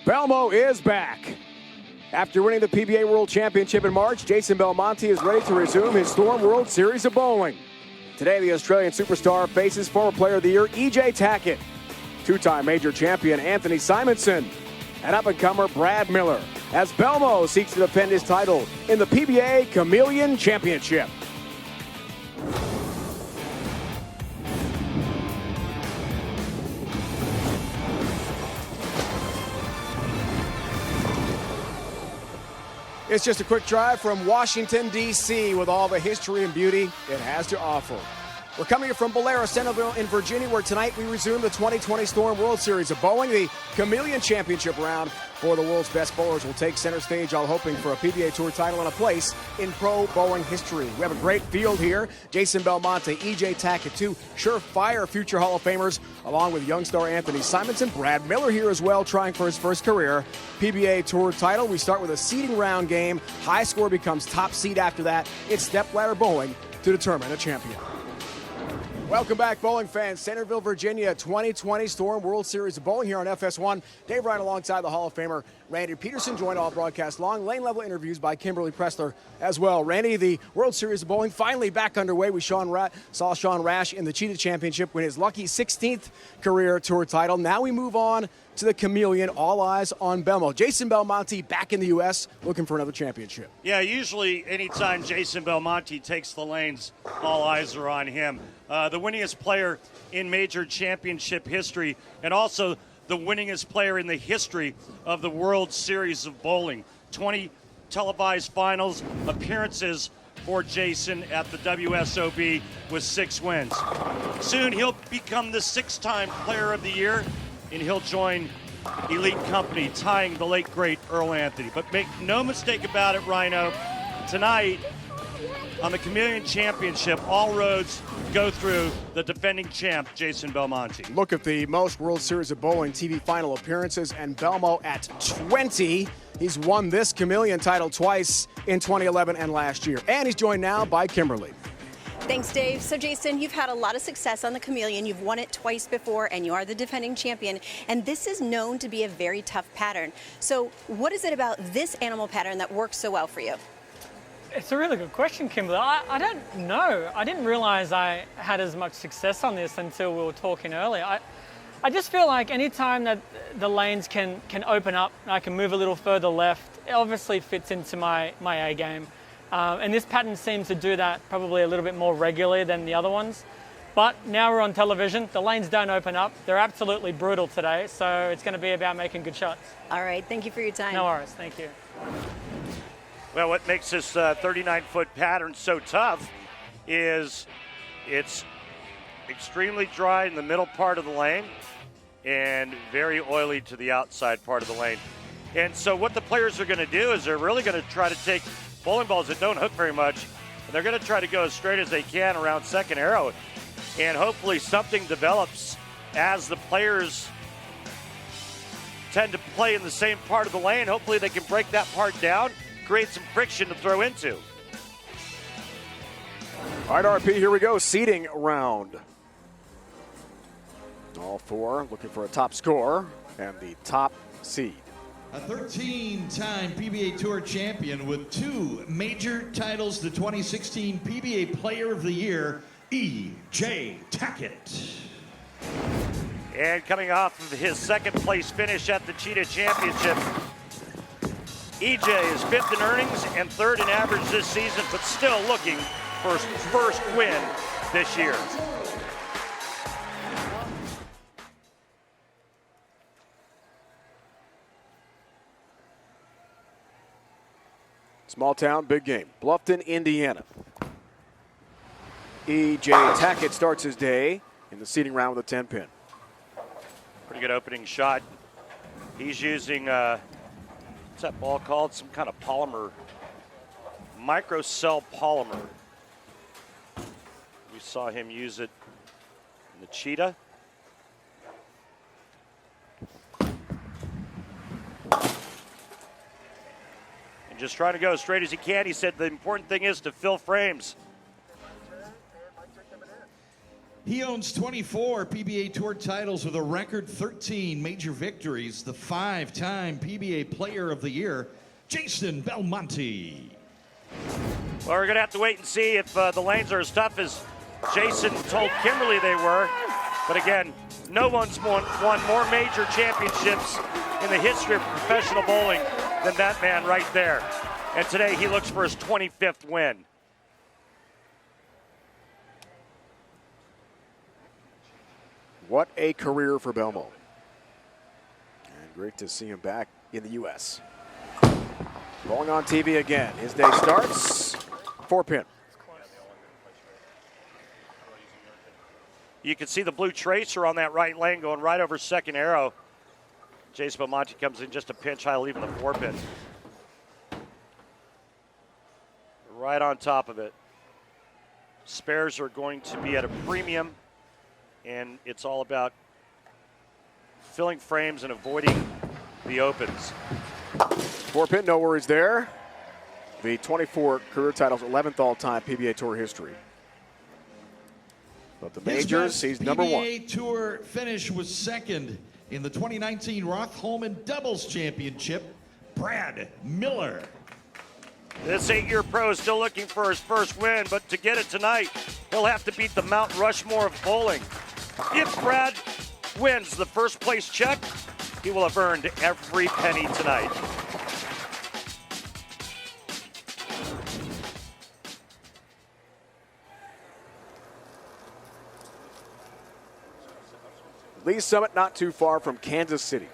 Belmo is back. After winning the PBA World Championship in March, Jason Belmonte is ready to resume his Storm World Series of bowling. Today, the Australian superstar faces former Player of the Year EJ Tackett, two-time major champion Anthony Simonson, and up-and-comer Brad Miller, as Belmo seeks to defend his title in the PBA Chameleon Championship. It's just a quick drive from Washington, D.C. with all the history and beauty it has to offer. We're coming here from Bowlero Centreville in Virginia, where tonight we resume the 2020 Storm World Series of Bowling. The Chameleon Championship round for the world's best bowlers will take center stage, all hoping for a PBA Tour title and a place in pro bowling history. We have a great field here. Jason Belmonte, EJ Tackett, two surefire future Hall of Famers, along with young star Anthony Simonson. Brad Miller here as well, trying for his first career PBA Tour title. We start with a seeding round game. High score becomes top seed after that. It's stepladder bowling to determine a champion. Welcome back, bowling fans. Centreville, Virginia, 2020 Storm World Series of Bowling here on FS1. Dave Ryan alongside the Hall of Famer Randy Peterson, joined all broadcast long. Lane-level interviews by Kimberly Pressler as well. Randy, the World Series of Bowling finally back underway. We saw Sean Rash in the Cheetah Championship win his lucky 16th career tour title. Now we move on to the Chameleon. All eyes on Belmo. Jason Belmonte back in the U.S. looking for another championship. Yeah, usually anytime Jason Belmonte takes the lanes, all eyes are on him. The winningest player in major championship history, and also the winningest player in the history of the World Series of Bowling. 20 televised finals appearances for Jason at the WSOB with 6 wins. Soon he'll become the 6-time Player of the Year, and he'll join elite company, tying the late, great Earl Anthony. But make no mistake about it, Rhino, tonight on the Chameleon Championship, all roads go through the defending champ, Jason Belmonte. Look at the most World Series of Bowling TV final appearances, and Belmo at 20. He's won this Chameleon title twice in 2011 and last year. And he's joined now by Kimberly. Thanks, Dave. So, Jason, you've had a lot of success on the Chameleon. You've won it twice before, and you are the defending champion. And this is known to be a very tough pattern. So what is it about this animal pattern that works so well for you? It's a really good question, Kimberly. I don't know. I didn't realize I had as much success on this until we were talking earlier. I just feel like any time that the lanes can open up, and I can move a little further left, it obviously fits into my A game. And this pattern seems to do that probably a little bit more regularly than the other ones. But now we're on television. The lanes don't open up. They're absolutely brutal today, so it's going to be about making good shots. All right. Thank you for your time. No worries. Thank you. Well, what makes this 39-foot pattern so tough is it's extremely dry in the middle part of the lane and very oily to the outside part of the lane. And so what the players are going to do is they're really going to try to take bowling balls that don't hook very much, and they're going to try to go as straight as they can around second arrow. And hopefully something develops as the players tend to play in the same part of the lane. Hopefully they can break that part down, create some friction to throw into. All right, RP, here we go. Seeding round. All four looking for a top score and the top seed. A 13-time PBA Tour champion with 2 major titles, the 2016 PBA Player of the Year, EJ Tackett. And coming off of his second place finish at the Cheetah Championship, EJ is 5th in earnings and 3rd in average this season, but still looking for his first win this year. Small town, big game. Bluffton, Indiana. EJ Tackett starts his day in the seeding round with a 10-pin. Pretty good opening shot. He's using, what's that ball called? Some kind of polymer, microcell polymer. We saw him use it in the Cheetah. Just trying to go as straight as he can. He said the important thing is to fill frames. He owns 24 PBA Tour titles with a record 13 major victories. The 5-time PBA Player of the Year, Jason Belmonte. Well, we're going to have to wait and see if the lanes are as tough as Jason told Kimberly they were. But again, no one's won more major championships in the history of professional bowling than that man right there. And today he looks for his 25th win. What a career for Belmo. And great to see him back in the U.S. Bowling on TV again. His day starts 4-pin. You can see the blue tracer on that right lane going right over second arrow. Jason Belmonte comes in just a pinch high, leaving the 4-pin. Right on top of it. Spares are going to be at a premium, and it's all about filling frames and avoiding the opens. 4-pin, no worries there. The 24 career titles, 11th all-time PBA Tour history. But the majors, he's number one. PBA Tour finish was second in the 2019 Roth-Holman Doubles Championship, Brad Miller. This 8-year pro is still looking for his first win, but to get it tonight, he'll have to beat the Mount Rushmore of bowling. If Brad wins the first place check, he will have earned every penny tonight. Lee's Summit not too far from Kansas City.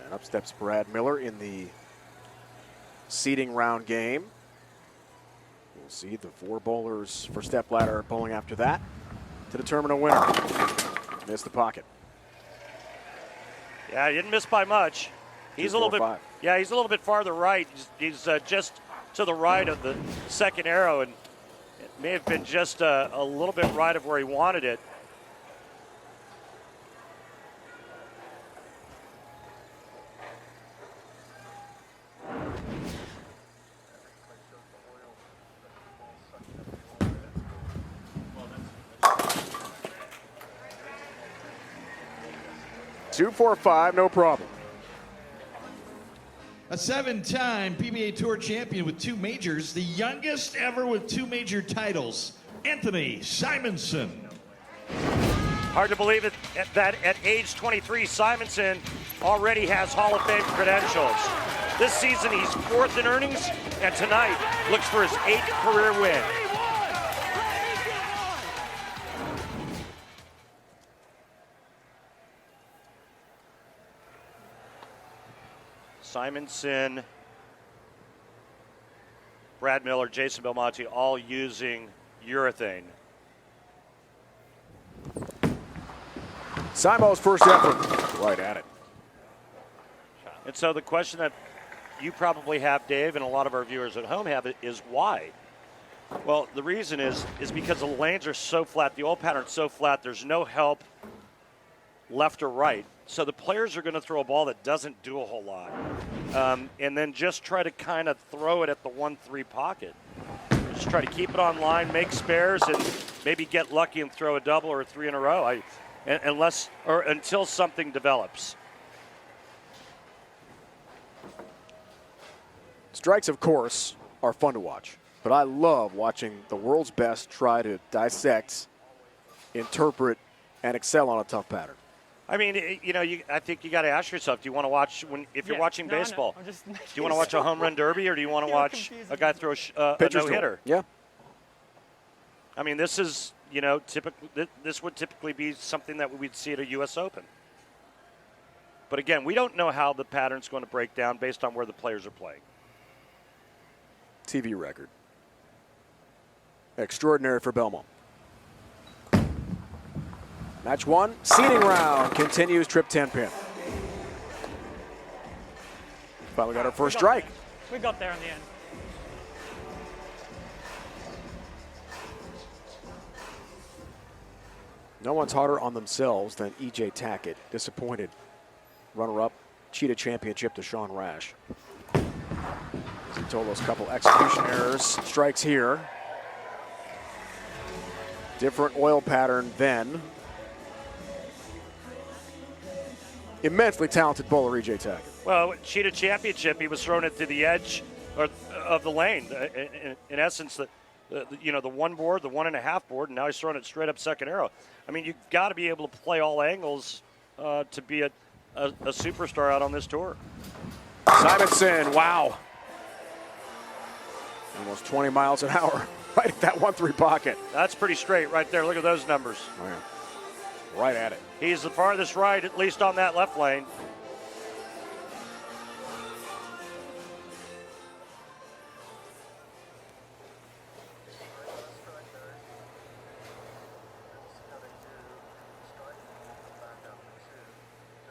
And up steps Brad Miller in the seeding round game. We'll see the 4 bowlers for Stepladder bowling after that to determine a winner. Missed the pocket. Yeah, he didn't miss by much. He's a little bit. 5. Yeah, he's a little bit farther right. He's just to the right of the second arrow, and it may have been just a little bit right of where he wanted it. Two, 4, 5, no problem. A 7-time PBA Tour champion with 2 majors, the youngest ever with 2 major titles, Anthony Simonson. Hard to believe it that at age 23, Simonson already has Hall of Fame credentials. This season, he's 4th in earnings, and tonight looks for his 8th career win. Simonson, Brad Miller, Jason Belmonte, all using urethane. Simo's first effort, right at it. And so the question that you probably have, Dave, and a lot of our viewers at home have, is why? Well, the reason is because the lanes are so flat, the oil pattern's so flat, there's no help left or right. So the players are going to throw a ball that doesn't do a whole lot. And then just try to kind of throw it at the 1-3 pocket. Just try to keep it on line, make spares, and maybe get lucky and throw a double or a 3 in a row. Until something develops. Strikes, of course, are fun to watch. But I love watching the world's best try to dissect, interpret, and excel on a tough pattern. I mean, I think you got to ask yourself: do you want to watch if you're watching baseball? No, do you want to watch a home run derby, or do you want to watch a guy throw a no-hitter? Yeah. I mean, this is this would typically be something that we'd see at a U.S. Open. But again, we don't know how the pattern's going to break down based on where the players are playing. TV record. Extraordinary for Belmont. Match 1, seeding round continues, trip 10-pin. Finally got our first strike. We got there in the end. No one's harder on themselves than EJ Tackett. Disappointed runner-up, Cheetah Championship to Sean Rash. He told us a couple execution errors. Strikes here. Different oil pattern then. Immensely talented bowler, EJ Tackett. Well, Cheetah Championship, he was throwing it to the edge of the lane. In essence, the 1 board, the 1.5 board, and now he's throwing it straight up second arrow. I mean, you've got to be able to play all angles to be a superstar out on this tour. Simonson, wow. Almost 20 miles an hour right at that 1-3 pocket. That's pretty straight right there. Look at those numbers. Oh, yeah. Right at it. He's the farthest right, at least on that left lane.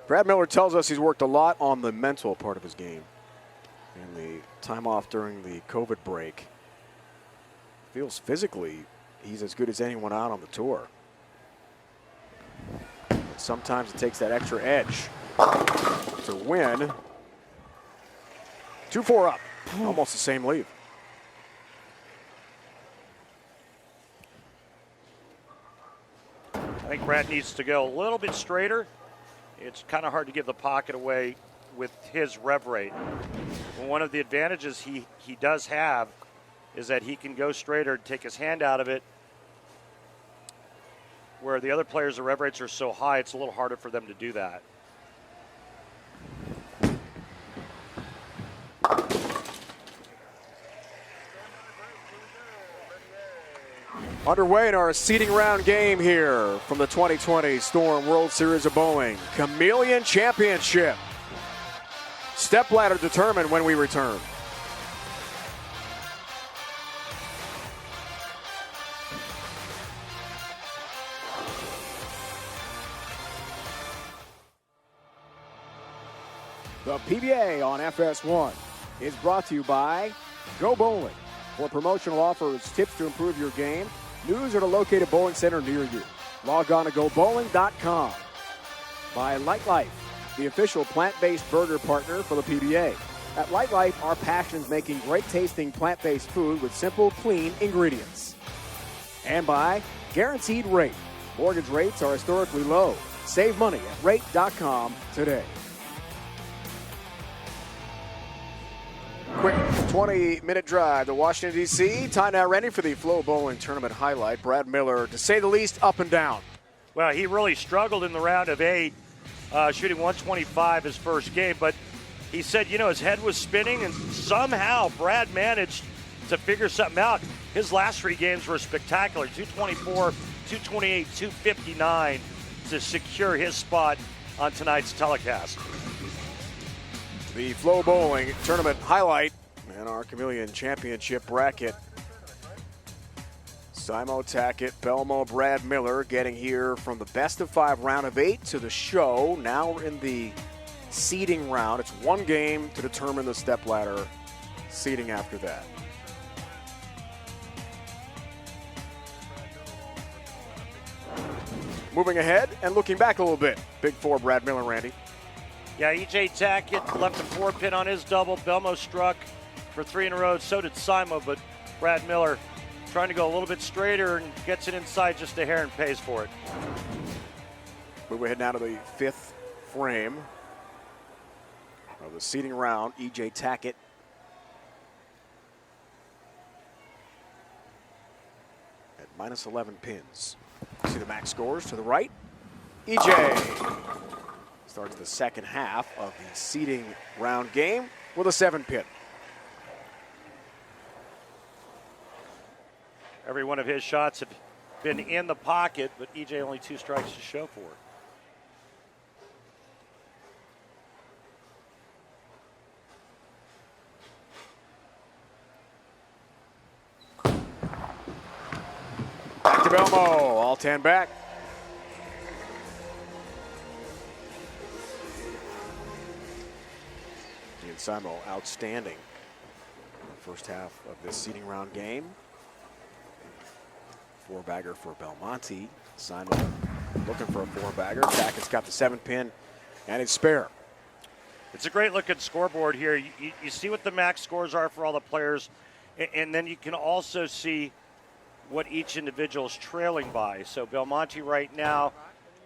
Brad Miller tells us he's worked a lot on the mental part of his game. And the time off during the COVID break. Feels physically he's as good as anyone out on the tour. But sometimes it takes that extra edge to win. 2-4 up. Almost the same lead. I think Brad needs to go a little bit straighter. It's kind of hard to give the pocket away with his rev rate. One of the advantages he does have is that he can go straighter and take his hand out of it, where the other players, the rev rates are so high, it's a little harder for them to do that. Underway in our seeding round game here from the 2020 Storm World Series of Bowling Chameleon Championship. Stepladder determined when we return. The PBA on FS1 is brought to you by Go Bowling. For promotional offers, tips to improve your game, news at a located bowling center near you. Log on to gobowling.com. By Light Life, the official plant-based burger partner for the PBA. At Light Life, our passion is making great-tasting plant-based food with simple, clean ingredients. And by Guaranteed Rate. Mortgage rates are historically low. Save money at rate.com today. Quick 20-minute drive to Washington, D.C. Time now ready for the Flow Bowling Tournament highlight. Brad Miller, to say the least, up and down. Well, he really struggled in the round of 8, shooting 125 his first game. But he said, his head was spinning, and somehow Brad managed to figure something out. His last 3 games were spectacular. 224, 228, 259 to secure his spot on tonight's telecast. The Flow Bowling Tournament highlight in our Chameleon Championship bracket. Simo, Tackett, Belmo, Brad Miller getting here from the best of 5 round of 8 to the show. Now we're in the seeding round. It's 1 game to determine the stepladder seeding after that. Moving ahead and looking back a little bit. Big 4, Brad Miller, Randy. Yeah, EJ Tackett left a 4-pin on his double. Belmo struck for 3 in a row. So did Simo, but Brad Miller trying to go a little bit straighter and gets it inside just a hair and pays for it. Move ahead now to the 5th frame of the seeding round. EJ Tackett at minus 11 pins. See the max scores to the right. EJ starts the second half of the seeding round game with a 7-pin. Every one of his shots have been in the pocket, but EJ only 2 strikes to show for it. Back to Belmo, all 10 back. And Simo outstanding in the first half of this seeding round game. 4-bagger for Belmonte. Simo looking for a 4-bagger. Tackett's got the 7-pin and it's spare. It's a great look at scoreboard here. You see what the max scores are for all the players, and then you can also see what each individual is trailing by. So Belmonte right now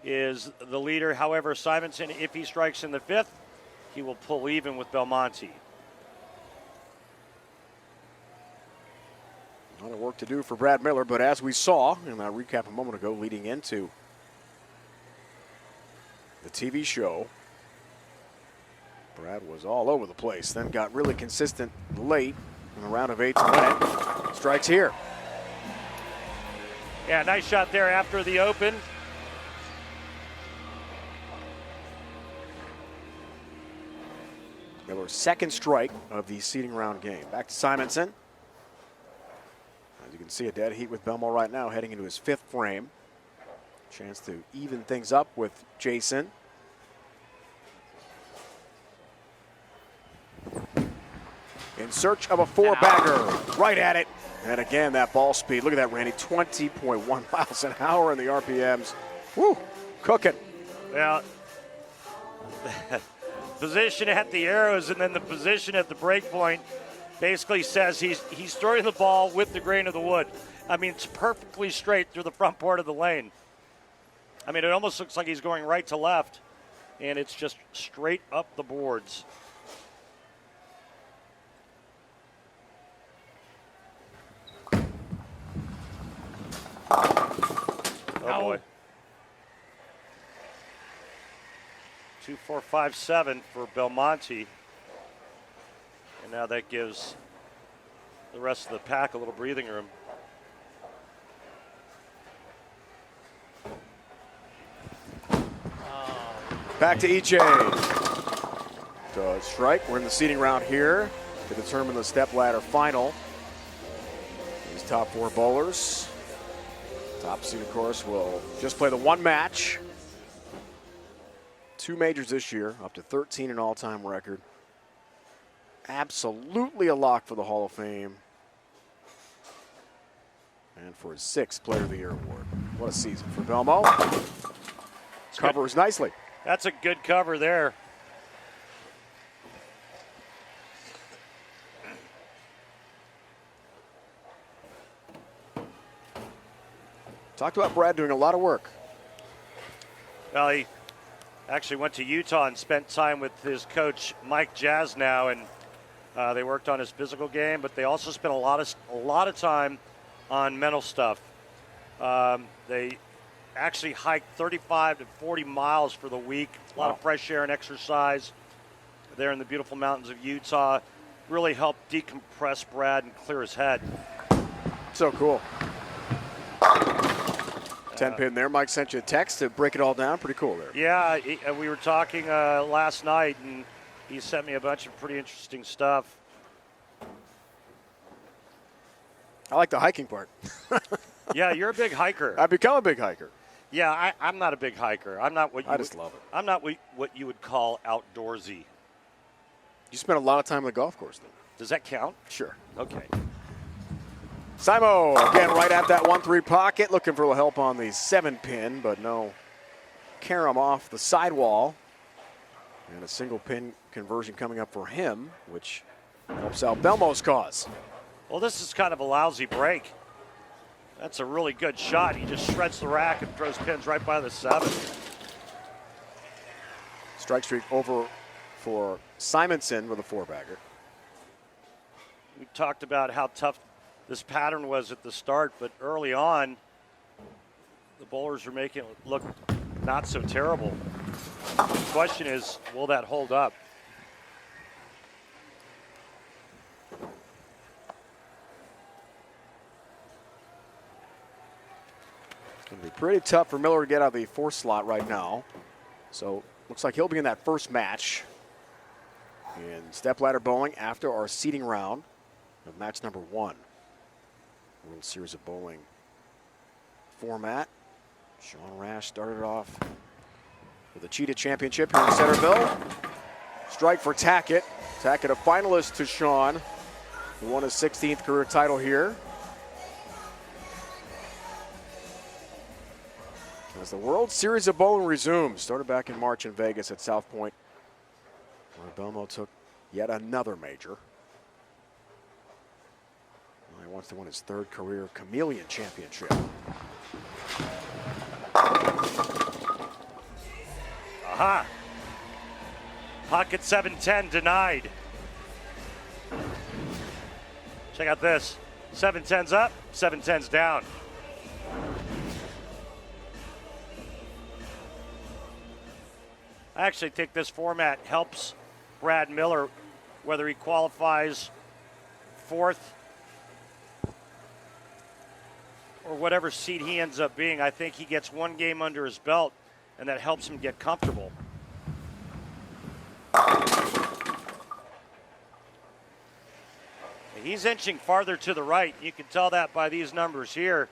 is the leader. However, Simonson, if he strikes in the 5th, he will pull even with Belmonte. A lot of work to do for Brad Miller, but as we saw in that recap a moment ago leading into the TV show, Brad was all over the place, then got really consistent late in the round of 8 to win it. Strikes here. Yeah, nice shot there after the open. Miller's second strike of the seeding round game. Back to Simonson. As you can see, a dead heat with Belmo right now, heading into his 5th frame. Chance to even things up with Jason. In search of a 4-bagger. Right at it. And again, that ball speed. Look at that, Randy. 20.1 miles an hour in the RPMs. Woo, cooking. Well, position at the arrows and then the position at the break point basically says he's throwing the ball with the grain of the wood. I mean, it's perfectly straight through the front part of the lane. I mean, it almost looks like he's going right to left, and it's just straight up the boards. Oh boy. 2-4-5-7 for Belmonte. And now that gives the rest of the pack a little breathing room. Back to EJ. Does strike. We're in the seeding round here to determine the stepladder final. These top 4 bowlers. Top seed, of course, will just play the 1 match. 2 majors this year, up to 13 in all-time record. Absolutely a lock for the Hall of Fame. And for his 6th Player of the Year award. What a season for Belmo. Covers nicely. That's a good cover there. Talked about Brad doing a lot of work. Well, he actually went to Utah and spent time with his coach, Mike Jasnow, and they worked on his physical game, but they also spent a lot of time on mental stuff. They actually hiked 35 to 40 miles for the week. A lot of fresh air and exercise there in the beautiful mountains of Utah. Really helped decompress Brad and clear his head. So cool. 10 pin there. Mike sent you a text to break it all down. Pretty cool there. Yeah, we were talking last night, and he sent me a bunch of pretty interesting stuff. I like the hiking part. Yeah, you're a big hiker. I've become a big hiker. Yeah, I'm not a big hiker. I'm not what you I just love it. I'm not what you would call outdoorsy. You spent a lot of time on the golf course, though. Does that count? Sure. Okay. Simo, again, right at that 1-3 pocket, looking for a little help on the 7-pin, but no carom off the sidewall. And a single pin conversion coming up for him, which helps out Belmo's cause. Well, this is kind of a lousy break. That's a really good shot. He just shreds the rack and throws pins right by the 7. Strike streak over for Simonson with a 4-bagger. We talked about how tough this pattern was at the start, but early on, the bowlers were making it look not so terrible. The question is, will that hold up? It's going to be pretty tough for Miller to get out of the 4th slot right now. So looks like he'll be in that first match in stepladder bowling after our seeding round of match number 1. World Series of Bowling format. Sean Rash started off with the Cheetah Championship here in Centreville. Strike for Tackett. Tackett a finalist to Sean, who won his 16th career title here. As the World Series of Bowling resumes, started back in March in Vegas at South Point, where Belmo took yet another major. He wants to win his third career Chameleon Championship. Aha! Pocket 7-10 denied. Check out this. 7-10's up, 7-10's down. I actually think this format helps Brad Miller, whether he qualifies fourth or whatever seed he ends up being. I think he gets one game under his belt, and that helps him get comfortable. He's inching farther to the right. You can tell that by these numbers here.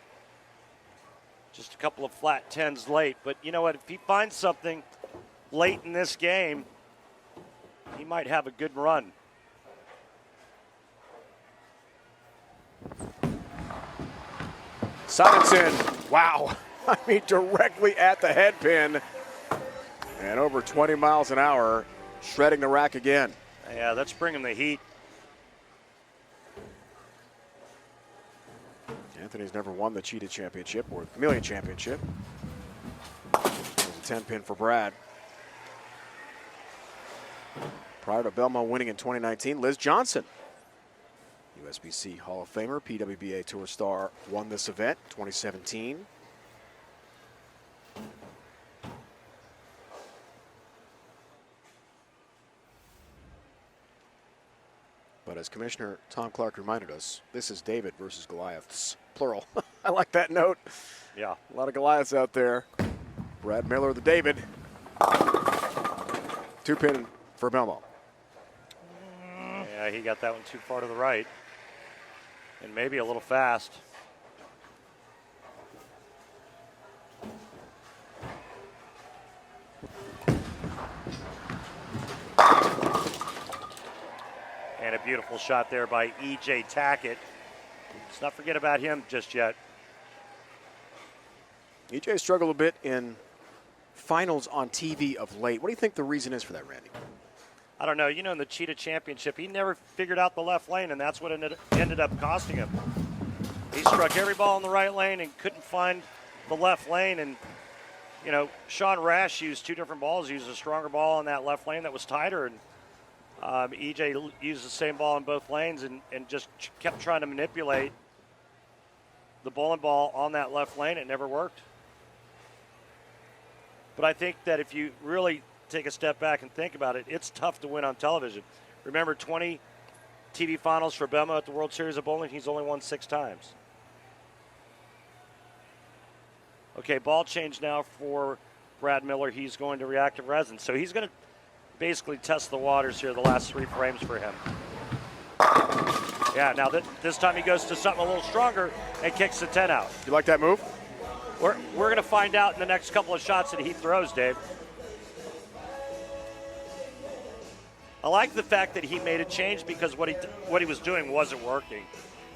Just a couple of flat 10s late. But you know what? If he finds something late in this game, he might have a good run. Simonson, wow. I mean, directly at the head pin. And over 20 miles an hour, shredding the rack again. Yeah, that's bringing the heat. Anthony's never won the Cheetah Championship or Chameleon Championship. There's a 10 pin for Brad. Prior to Belmonte winning in 2019, Liz Johnson, USBC Hall of Famer, PWBA Tour star, won this event 2017. But as Commissioner Tom Clark reminded us, this is David versus Goliaths, plural. I like that note. Yeah. A lot of Goliaths out there. Brad Miller, the David. 2 pin for Belmonte. Yeah, he got that one too far to the right. And maybe a little fast. And a beautiful shot there by EJ Tackett. Let's not forget about him just yet. EJ struggled a bit in finals on TV of late. What do you think the reason is for that, Randy? I don't know. You know, in the Cheetah Championship, he never figured out the left lane, and that's what ended up costing him. He struck every ball in the right lane and couldn't find the left lane. And, you know, Sean Rash used 2 different balls. He used a stronger ball in that left lane that was tighter, and EJ used the same ball in both lanes and just kept trying to manipulate the bowling ball on that left lane. It never worked. But I think that if you really take a step back and think about it, it's tough to win on television. Remember 20 TV finals for Belmonte at the World Series of Bowling? He's only won 6 times. Okay, ball change now for Brad Miller. He's going to reactive resin. So he's going to basically test the waters here the last 3 frames for him. Yeah, now this time he goes to something a little stronger and kicks the 10 out. You like that move? We're going to find out in the next couple of shots that he throws, Dave. I like the fact that he made a change because what he was doing wasn't working.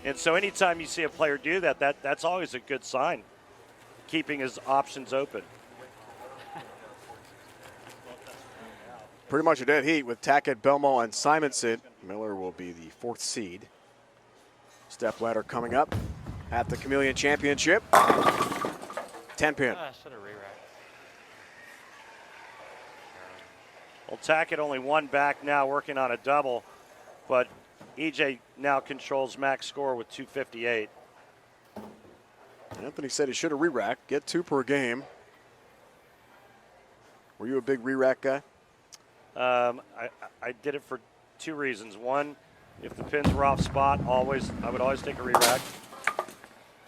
And so anytime you see a player do that, that's always a good sign, keeping his options open. Pretty much a dead heat with Tackett, Belmonte, and Simonson. Miller will be the 4th seed. Stepladder coming up at the Chameleon Championship. 10 pin. Well, Tackett only 1 back now, working on a double, but EJ now controls max score with 258. Anthony said he should have re-racked, get 2 per game. Were you a big re-rack guy? I did it for 2 reasons. One, if the pins were off spot, I would always take a re-rack.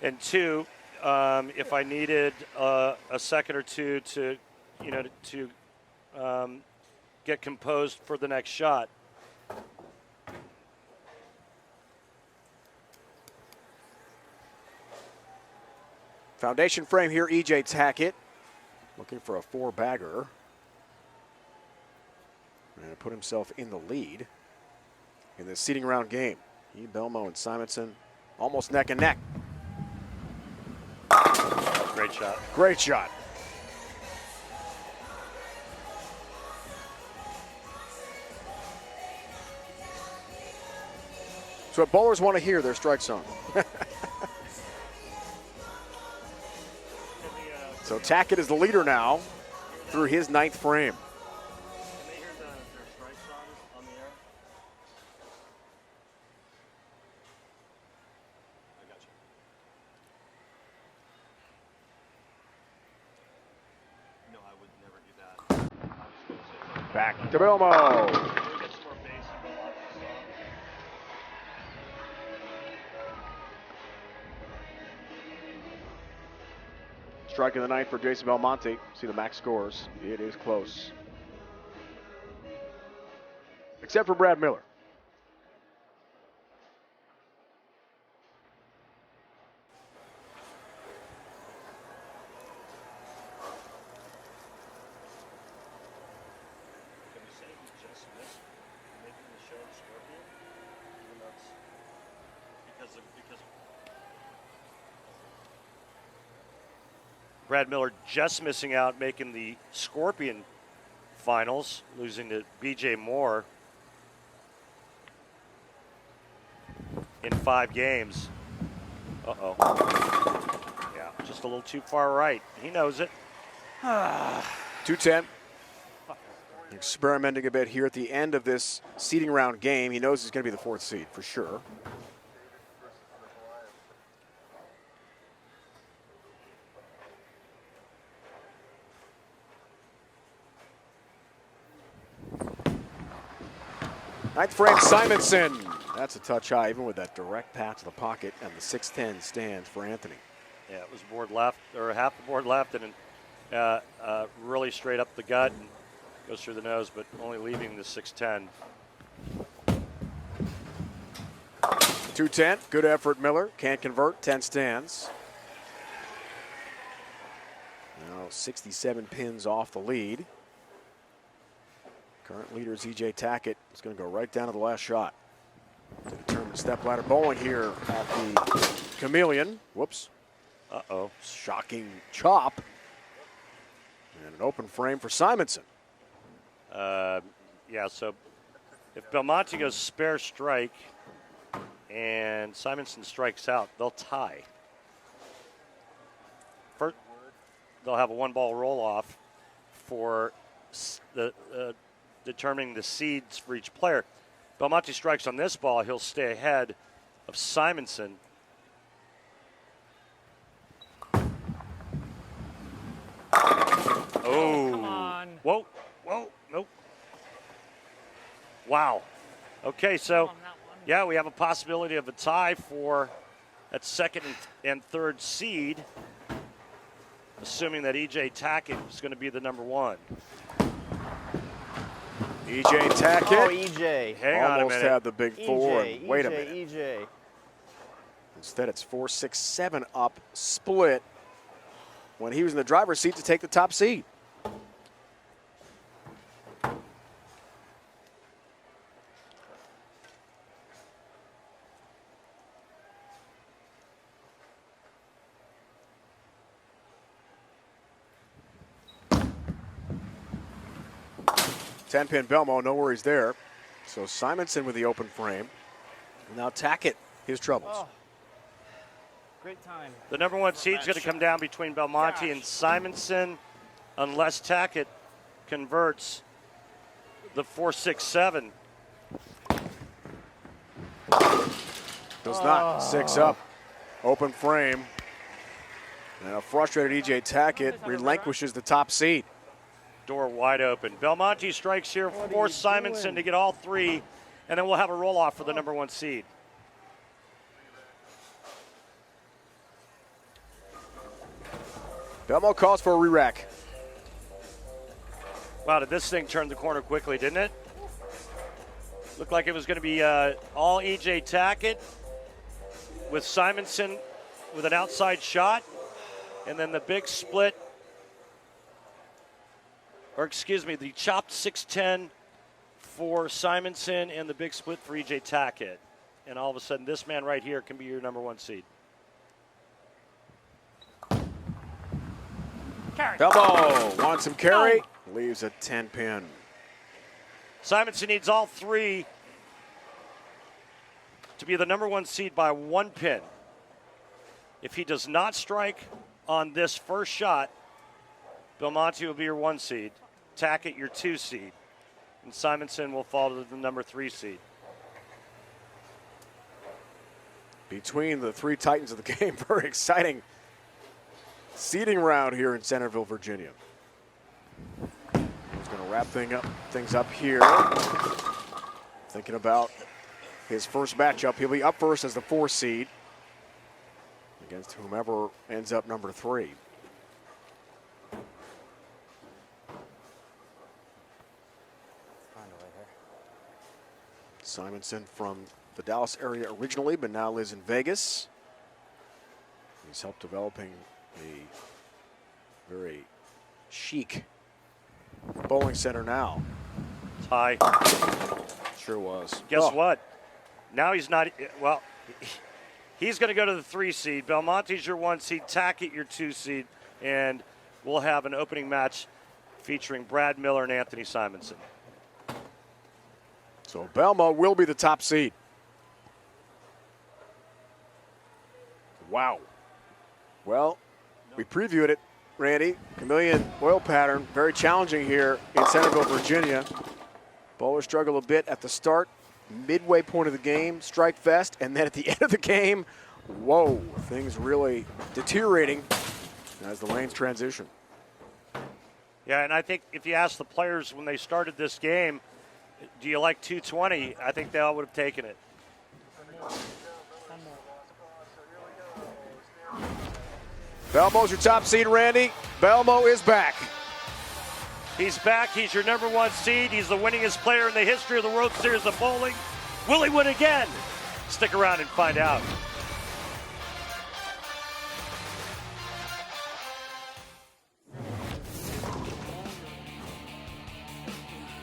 And 2, if I needed a second or 2 to get composed for the next shot. Foundation frame here, EJ Tackett. Looking for a 4-bagger. And put himself in the lead in this seeding round game. He, Belmonte, and Simonson almost neck and neck. Great shot. Great shot. That's what bowlers want to hear, their strike zone. So Tackett is the leader now through his 9th frame. Can they hear their strike zone on the air? I got you. No, I would never do that. I was going to say Back to Belmo. get some more bass and go off the song. Strike in the 9th for Jason Belmonte. See the max scores. It is close. Except for Brad Miller. Can we say he just missed making the show of Scorpion? Even though it's because Brad Miller just missing out making the Scorpion finals, losing to BJ Moore in 5 games. Uh-oh. Yeah, just a little too far right. He knows it. 2-10. Experimenting a bit here at the end of this seeding round game. He knows he's going to be the 4th seed for sure. Ninth frame, Simonson. That's a touch high, even with that direct path to the pocket, and the 6'10" stands for Anthony. Yeah, it was board left, or half the board left, and really straight up the gut and goes through the nose, but only leaving the 6'10". 2-10, good effort, Miller. Can't convert, 10 stands. Now 67 pins off the lead. Current leader is EJ Tackett. It's going to go right down to the last shot to determine stepladder bowling here at the Chameleon. Whoops. Uh-oh. Shocking chop. And an open frame for Simonson. Yeah, so if Belmonte goes spare strike and Simonson strikes out, they'll tie. First, they'll have a 1-ball roll-off for the determining the seeds for each player. Belmonte strikes on this ball, he'll stay ahead of Simonson. Oh, come on. Whoa, nope. Wow. Okay, so yeah, we have a possibility of a tie for that 2nd and 3rd seed, assuming that EJ Tackett is going to be the number 1. EJ Tackett. Oh, EJ. Hang on a Almost minute. had the big 4. EJ, Wait a EJ, minute. EJ. Instead, it's 4-6-7 up split when he was in the driver's seat to take the top seed. Ten-pin Belmo, no worries there. So Simonson with the open frame. Now Tackett, his troubles. Oh. Great time. The number 1 seed is going to come down between Belmonte and Simonson unless Tackett converts the 4-6-7. Does not. 6 up. Open frame. And a frustrated EJ Tackett relinquishes the top seed. Door wide open. Belmonte strikes here for Simonson to get all 3, and then we'll have a roll-off for the number 1 seed. Belmo calls for a re-rack. Wow, did this thing turn the corner quickly, didn't it? Looked like it was going to be all EJ Tackett with Simonson with an outside shot, and then the big split, or excuse me, the chopped 6'10" for Simonson and the big split for EJ Tackett. And all of a sudden, this man right here can be your number 1 seed. Belmo wants some carry. Leaves a 10-pin. Simonson needs all 3 to be the number 1 seed by 1 pin. If he does not strike on this first shot, Belmonte will be your 1 seed, Tackett your 2 seed, and Simonson will fall to the number 3 seed. Between the 3 titans of the game, very exciting seeding round here in Centreville, Virginia. He's going to wrap things up here. Thinking about his first matchup, he'll be up first as the 4 seed against whomever ends up number 3. Simonson from the Dallas area originally, but now lives in Vegas. He's helped developing a very chic bowling center now. Tie. Sure was. Guess what? Now he's not, well, he's going to go to the 3 seed. Belmonte's your 1 seed, Tackett your 2 seed, and we'll have an opening match featuring Brad Miller and Anthony Simonson. So Belmo will be the top seed. Wow. Well, we previewed it, Randy. Chameleon oil pattern, very challenging here in Centreville, Virginia. Bowlers struggle a bit at the start, midway point of the game, strike fest, and then at the end of the game, whoa, things really deteriorating as the lanes transition. Yeah, and I think if you ask the players when they started this game, do you like 220? I think they all would have taken it. Belmo's your top seed, Randy. Belmo is back. He's back. He's your number 1 seed. He's the winningest player in the history of the World Series of Bowling. Will he win again? Stick around and find out.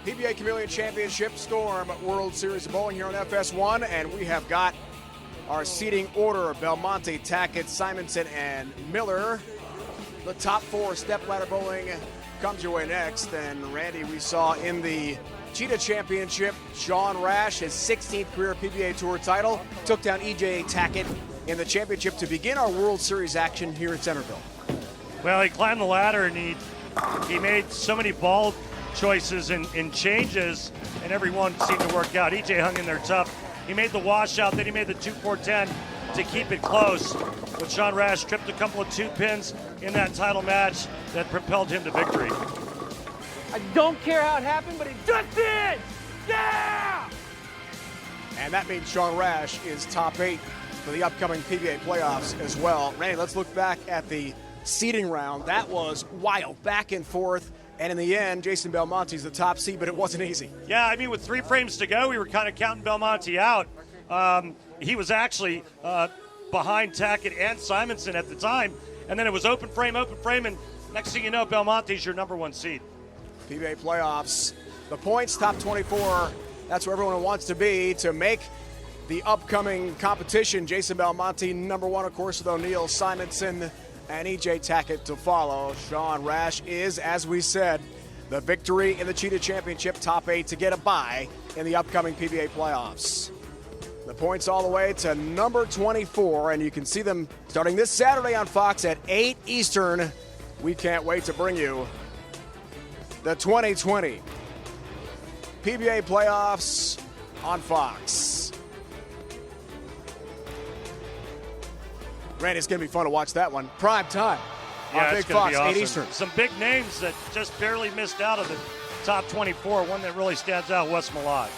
PBA Chameleon Championship Storm World Series of Bowling here on FS1, and we have got our seating order: Belmonte, Tackett, Simonson, and Miller. The top 4 step-ladder bowling comes your way next. And Randy, we saw in the Cheetah Championship, Sean Rash, his 16th career PBA Tour title, took down EJ Tackett in the championship to begin our World Series action here in Centreville. Well, he climbed the ladder and he made so many ball choices and changes, and every one seemed to work out. EJ hung in there tough. He made the washout, then he made the 2-4-10 to keep it close. But Sean Rash tripped a couple of 2 pins in that title match that propelled him to victory. I don't care how it happened, but it just did! Yeah! And that means Sean Rash is top 8 for the upcoming PBA playoffs as well. Randy, let's look back at the seeding round. That was wild, back and forth. And in the end, Jason Belmonte's the top seed, but it wasn't easy. Yeah, I mean, with 3 frames to go, we were kind of counting Belmonte out. He was actually behind Tackett and Simonson at the time. And then it was open frame, and next thing you know, Belmonte's your number 1 seed. PBA playoffs, the points, top 24. That's where everyone wants to be to make the upcoming competition. Jason Belmonte, number 1, of course, with O'Neill, Simonson, and EJ Tackett to follow. Sean Rash is, as we said, the victory in the Cheetah Championship, top 8 to get a bye in the upcoming PBA playoffs. The points all the way to number 24, and you can see them starting this Saturday on Fox at 8 Eastern. We can't wait to bring you the 2020 PBA playoffs on Fox. Randy, it's going to be fun to watch that one. Prime time Yeah, on Big it's going Fox, to be awesome. 8 Eastern. Some big names that just barely missed out of the top 24. One that really stands out, Wes Malott.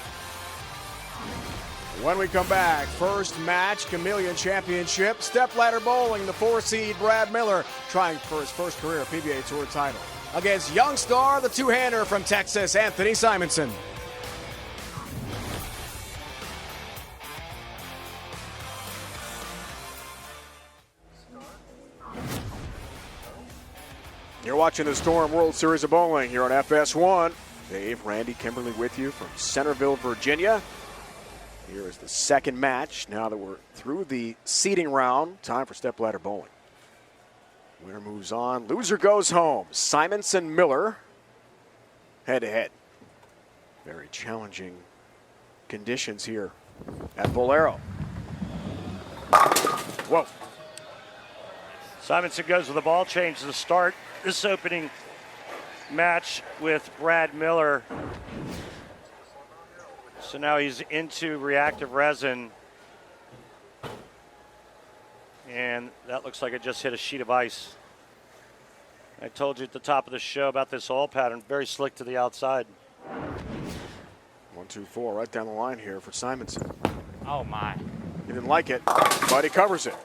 When we come back, first match, Chameleon Championship, step-ladder bowling, the 4 seed Brad Miller trying for his first career PBA Tour title against young star, the 2-hander from Texas, Anthony Simonson. You're watching the Storm World Series of Bowling here on FS1. Dave, Randy, Kimberly with you from Centreville, Virginia. Here is the second match. Now that we're through the seeding round, time for step-ladder bowling. Winner moves on. Loser goes home. Simonson Miller, head-to-head. Very challenging conditions here at Bowlero. Whoa. Simonson goes with the ball change to start this opening match with Brad Miller. So now he's into reactive resin. And that looks like it just hit a sheet of ice. I told you at the top of the show about this oil pattern, very slick to the outside. 1, 2, 4, right down the line here for Simonson. Oh, my. He didn't like it, but he covers it.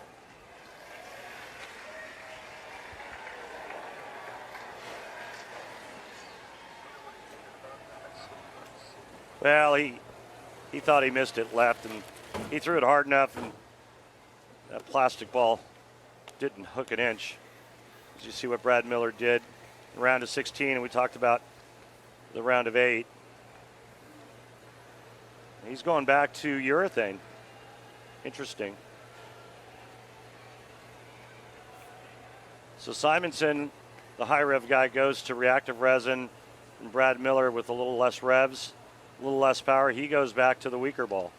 Well, he thought he missed it left, and he threw it hard enough, and that plastic ball didn't hook an inch. As you see what Brad Miller did in round of 16, and we talked about the round of 8. He's going back to urethane. Interesting. So Simonson, the high rev guy, goes to reactive resin, and Brad Miller with a little less revs, a little less power, he goes back to the weaker ball.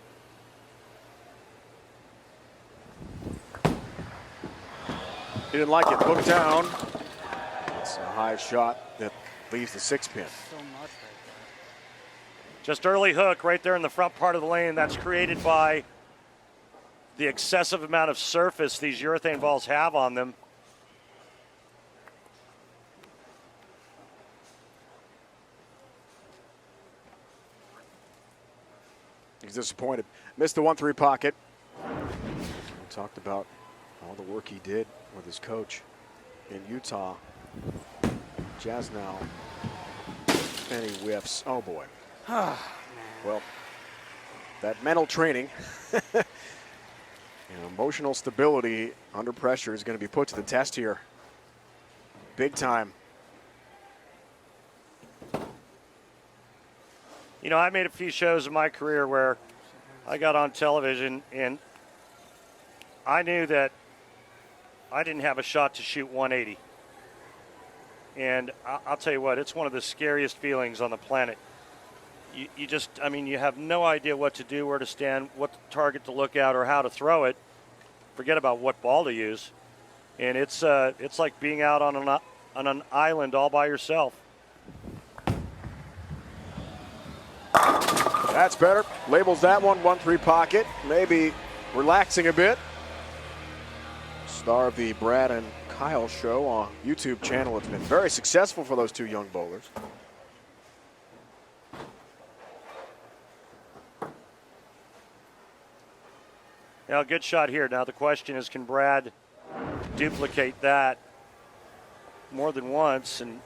He didn't like it. Look down. It's a high shot that leaves the 6-pin. Just early hook right there in the front part of the lane. That's created by the excessive amount of surface these urethane balls have on them. He's disappointed. Missed the 1-3 pocket. We talked about all the work he did with his coach in Utah. Jazz now. And he whiffs. Oh boy. Well, that mental training and emotional stability under pressure is going to be put to the test here. Big time. You know, I made a few shows in my career where I got on television and I knew that I didn't have a shot to shoot 180. And I'll tell you what, it's one of the scariest feelings on the planet. You just, I mean, you have no idea what to do, where to stand, what target to look at, or how to throw it. Forget about what ball to use. And it's like being out on an island all by yourself. That's better. Labels that one 1-3 pocket. Maybe relaxing a bit. Star of the Brad and Kyle show on YouTube channel. It's been very successful for those two young bowlers. Now, a good shot here. Now, the question is, can Brad duplicate that more than once and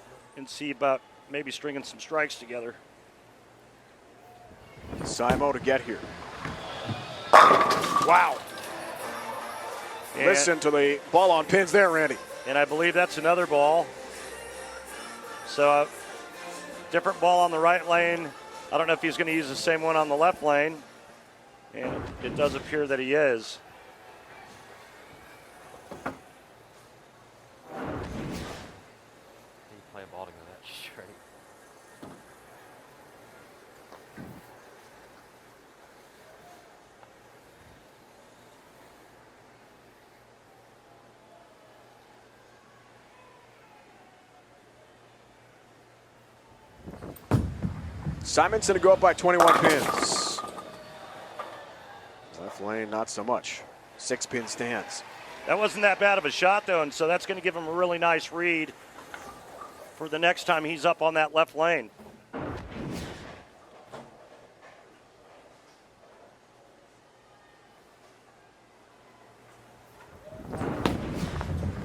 see about maybe stringing some strikes together? Simo to get here. Wow. And, listen to the ball on pins there, Randy. And I believe that's another ball. So, different ball on the right lane. I don't know if he's going to use the same one on the left lane. And it does appear that he is. You play a ball to go that straight. Simonson to go up by 21 pins. Left lane, not so much. 6-pin stands. That wasn't that bad of a shot, though, and so that's going to give him a really nice read for the next time he's up on that left lane.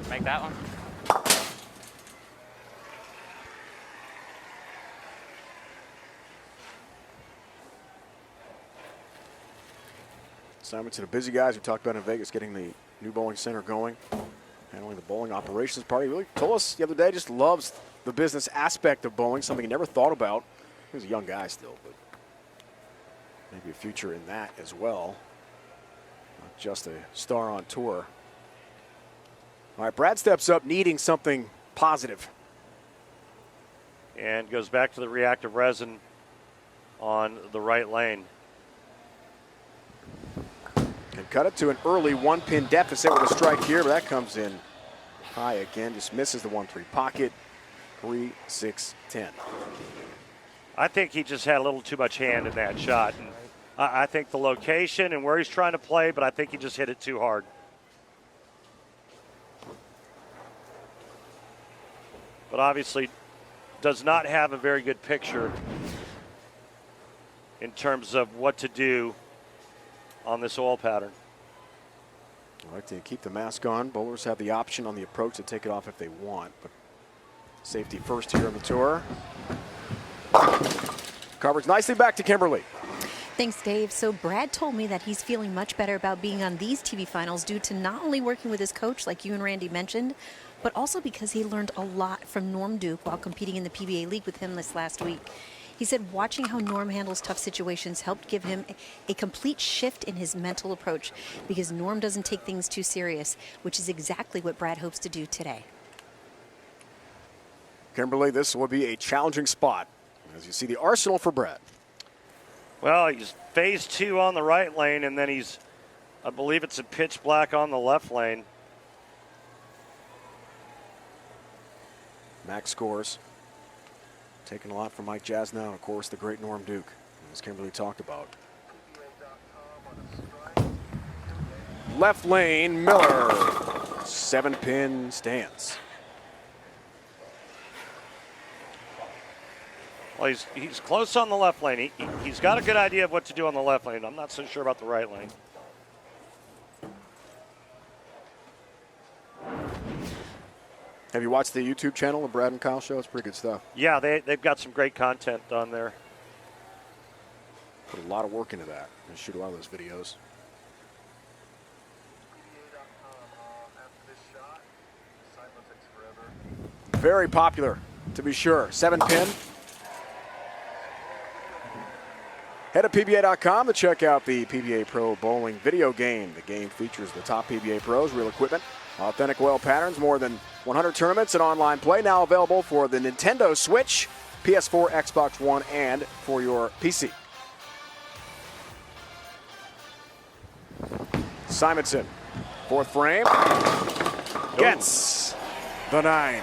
Make that one. Simonson, a busy guys we talked about in Vegas, getting the new bowling center going, handling the bowling operations part. He really told us the other day, just loves the business aspect of bowling, something he never thought about. He was a young guy still, but maybe a future in that as well. Not just a star on tour. All right, Brad steps up needing something positive. And goes back to the reactive resin on the right lane. Can cut it to an early 1-pin deficit with a strike here, but that comes in high again. Just misses the 1-3 pocket. 3-6-10. I think he just had a little too much hand in that shot. And I think the location and where he's trying to play, but I think he just hit it too hard. But obviously does not have a very good picture in terms of what to do on this oil pattern. I like to keep the mask on. Bowlers have the option on the approach to take it off if they want, but safety first here on the tour. Covers nicely back to Kimberly. Thanks, Dave. So Brad told me that he's feeling much better about being on these TV finals due to not only working with his coach, like you and Randy mentioned, but also because he learned a lot from Norm Duke while competing in the PBA League with him this last week. He said watching how Norm handles tough situations helped give him a complete shift in his mental approach because Norm doesn't take things too serious, which is exactly what Brad hopes to do today. Kimberly, this will be a challenging spot as you see the arsenal for Brad. Well, he's phase 2 on the right lane, and then he's, I believe it's a pitch black on the left lane. Max scores. Taking a lot from Mike Jasnow, and of course the great Norm Duke, as Kimberly talked about. Left lane, Miller. 7-pin stance. Well, he's close on the left lane. He's got a good idea of what to do on the left lane. I'm not so sure about the right lane. Have you watched the YouTube channel, the Brad and Kyle Show? It's pretty good stuff. Yeah, they've got some great content on there. Put a lot of work into that. They shoot a lot of those videos. Very popular, to be sure. 7-pin. Head to PBA.com to check out the PBA Pro Bowling video game. The game features the top PBA pros, real equipment, authentic oil patterns, more than 100 tournaments, and online play. Now available for the Nintendo Switch, PS4, Xbox One, and for your PC. Simonson, fourth frame, gets the 9.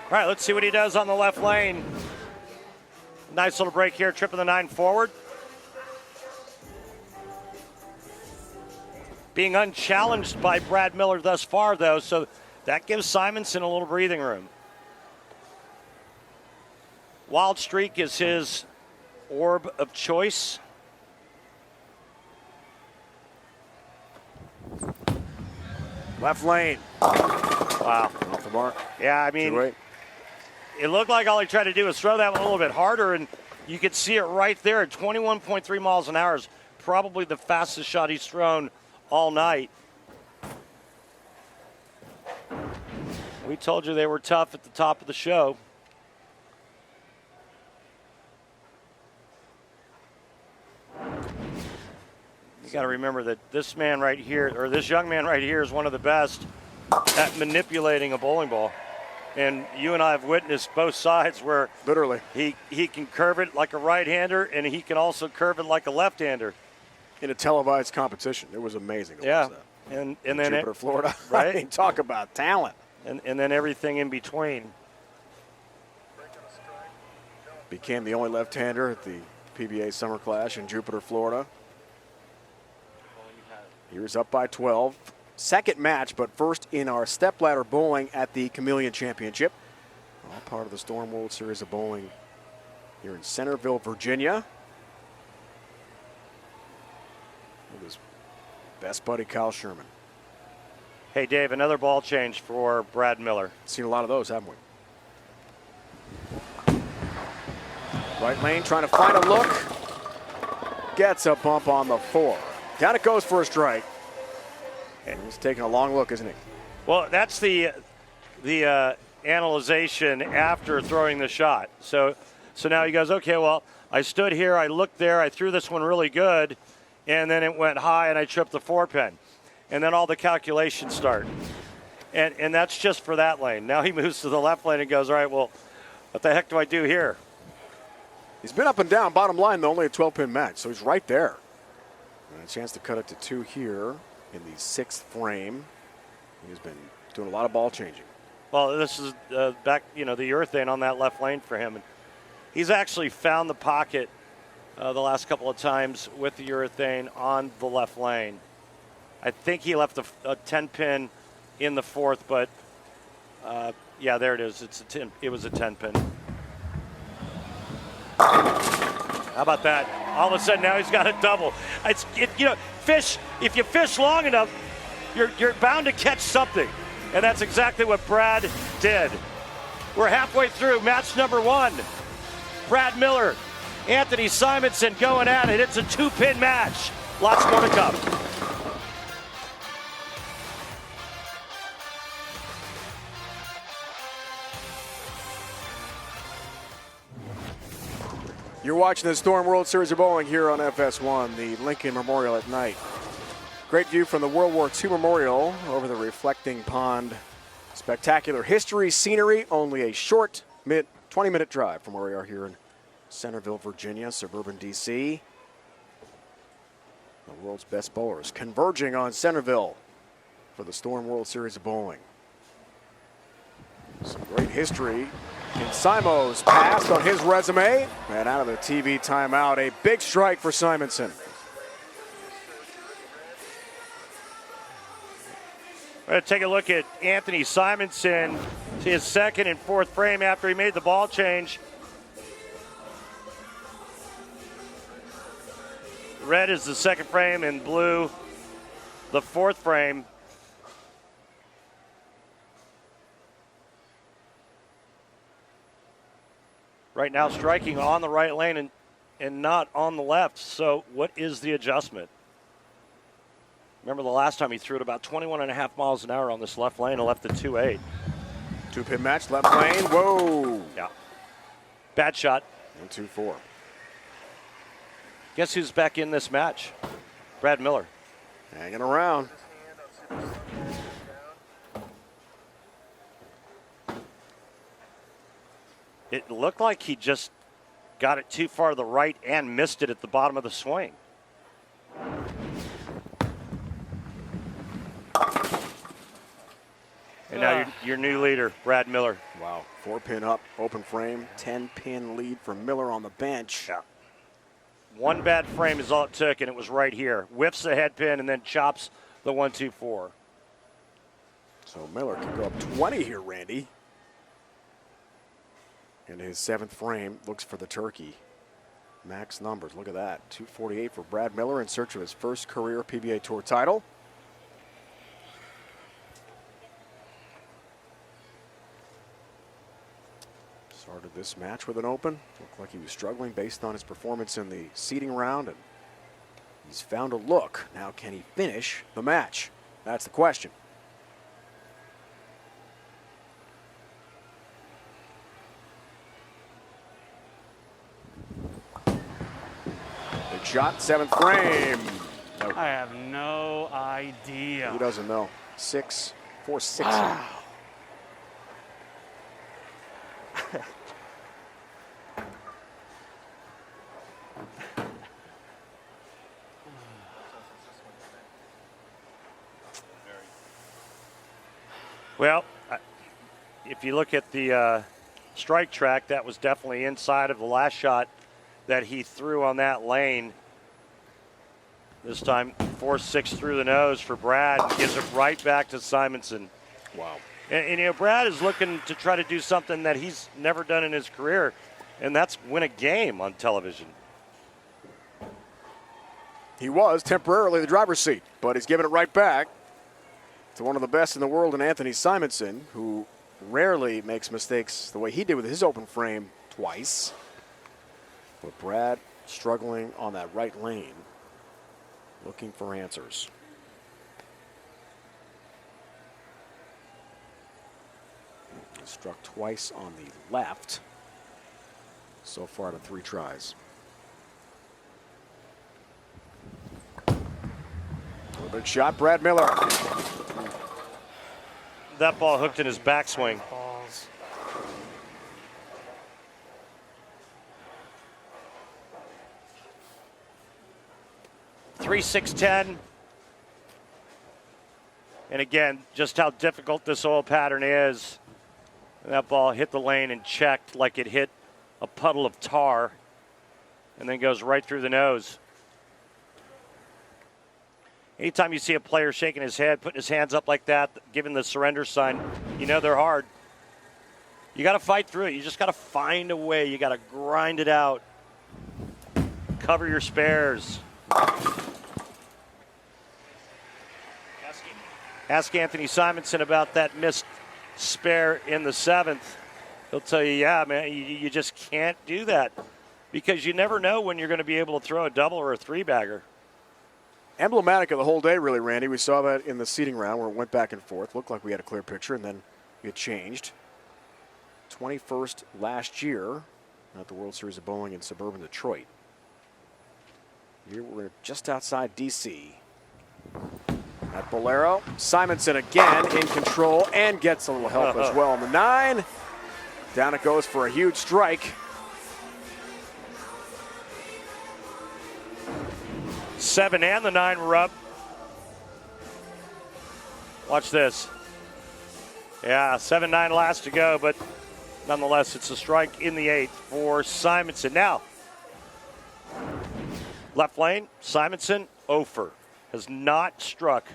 All right, let's see what he does on the left lane. Nice little break here, tripping the 9 forward. Being unchallenged by Brad Miller thus far, though, so that gives Simonson a little breathing room. Wild Streak is his orb of choice. Left lane. Wow. Off the mark. Yeah, I mean, it looked like all he tried to do was throw that one a little bit harder, and you could see it right there at 21.3 miles an hour is probably the fastest shot he's thrown all night. We told you they were tough at the top of the show. You got to remember that this man right here, or this young man right here, is one of the best at manipulating a bowling ball. And you and I have witnessed both sides where literally he can curve it like a right-hander, and he can also curve it like a left-hander. In a televised competition. It was amazing to watch that. And then Jupiter, Florida. Right? I mean, talk about talent. And then everything in between. Became the only left-hander at the PBA Summer Clash in Jupiter, Florida. He was up by 12. Second match, but first in our Stepladder bowling at the Chameleon Championship. All part of the Storm World Series of Bowling here in Centreville, Virginia. With his best buddy, Kyle Sherman. Hey, Dave, another ball change for Brad Miller. Seen a lot of those, haven't we? Right lane, trying to find a look. Gets a bump on the 4. Down it goes for a strike. And he's taking a long look, isn't he? Well, that's the analyzation after throwing the shot. So now he goes, okay, well, I stood here, I looked there, I threw this one really good, and then it went high and I tripped the 4-pin. And then all the calculations start. And that's just for that lane. Now he moves to the left lane and goes, all right, well, what the heck do I do here? He's been up and down. Bottom line, though, only a 12-pin match, so he's right there. And a chance to cut it to 2 here in the 6th frame. He's been doing a lot of ball changing. Well, this is back, the urethane on that left lane for him. And he's actually found the pocket the last couple of times with the urethane on the left lane. I think he left a 10-pin in the 4th, but yeah, there it is. It was a 10-pin. How about that? All of a sudden now he's got a double. Fish. If you fish long enough, you're bound to catch something, and that's exactly what Brad did. We're halfway through match number 1. Brad Miller, Anthony Simonson going at it. It's a 2-pin match. Lots more to come. You're watching the Storm World Series of Bowling here on FS1, the Lincoln Memorial at night. Great view from the World War II Memorial over the reflecting pond. Spectacular history, scenery, only a short 20-minute drive from where we are here in Centreville, Virginia, suburban DC. The world's best bowlers converging on Centreville for the Storm World Series of Bowling. Some great history in Simo's past on his resume. And out of the TV timeout, a big strike for Simonson. We're going to take a look at Anthony Simonson, his 2nd and 4th frame after he made the ball change. Red is the 2nd frame and blue the 4th frame. Right now striking on the right lane and not on the left. So what is the adjustment? Remember the last time he threw it about 21.5 miles an hour on this left lane and left the 2-8. 2-pin match, left lane. Whoa. Yeah. Bad shot. 1-2-4. Guess who's back in this match? Brad Miller. Hanging around. It looked like he just got it too far to the right and missed it at the bottom of the swing. And now your new leader, Brad Miller. Wow, 4-pin up, open frame, 10-pin lead for Miller on the bench. Yeah. One bad frame is all it took, and it was right here. Whiffs the head pin and then chops the 1-2-4. So Miller can go up 20 here, Randy. In his 7th frame, looks for the turkey. Max numbers, look at that. 248 for Brad Miller in search of his first career PBA Tour title. Started this match with an open. Looked like he was struggling based on his performance in the seeding round, and he's found a look. Now can he finish the match? That's the question. Big shot, 7th frame. No. I have no idea. He doesn't know. 6-4-6. Wow. Well, if you look at the strike track, that was definitely inside of the last shot that he threw on that lane. This time, 4-6 through the nose for Brad. Gives it right back to Simonson. Wow. And Brad is looking to try to do something that he's never done in his career, and that's win a game on television. He was temporarily the driver's seat, but he's giving it right back to one of the best in the world in Anthony Simonson, who rarely makes mistakes the way he did with his open frame twice. But Brad struggling on that right lane, looking for answers. He struck twice on the left so far to 3 tries. A big shot, Brad Miller. That ball hooked in his backswing. Balls. 3-6-10. And again, just how difficult this oil pattern is. That ball hit the lane and checked like it hit a puddle of tar and then goes right through the nose. Anytime you see a player shaking his head, putting his hands up like that, giving the surrender sign, you know they're hard. You got to fight through it. You just got to find a way. You got to grind it out. Cover your spares. Ask Anthony Simonson about that missed spare in the 7th. He'll tell you, yeah, man, you just can't do that because you never know when you're going to be able to throw a double or a 3-bagger. Emblematic of the whole day, really, Randy. We saw that in the seeding round where it went back and forth. Looked like we had a clear picture, and then it changed. 21st last year at the World Series of Bowling in suburban Detroit. Here we're just outside D.C. At Bowlero, Simonson again in control and gets a little help as well on the 9. Down it goes for a huge strike. 7 and the 9 were up. Watch this. Yeah, 7-9 last to go, but nonetheless, it's a strike in the 8th for Simonson. Now, left lane, Simonson, 0-for. Has not struck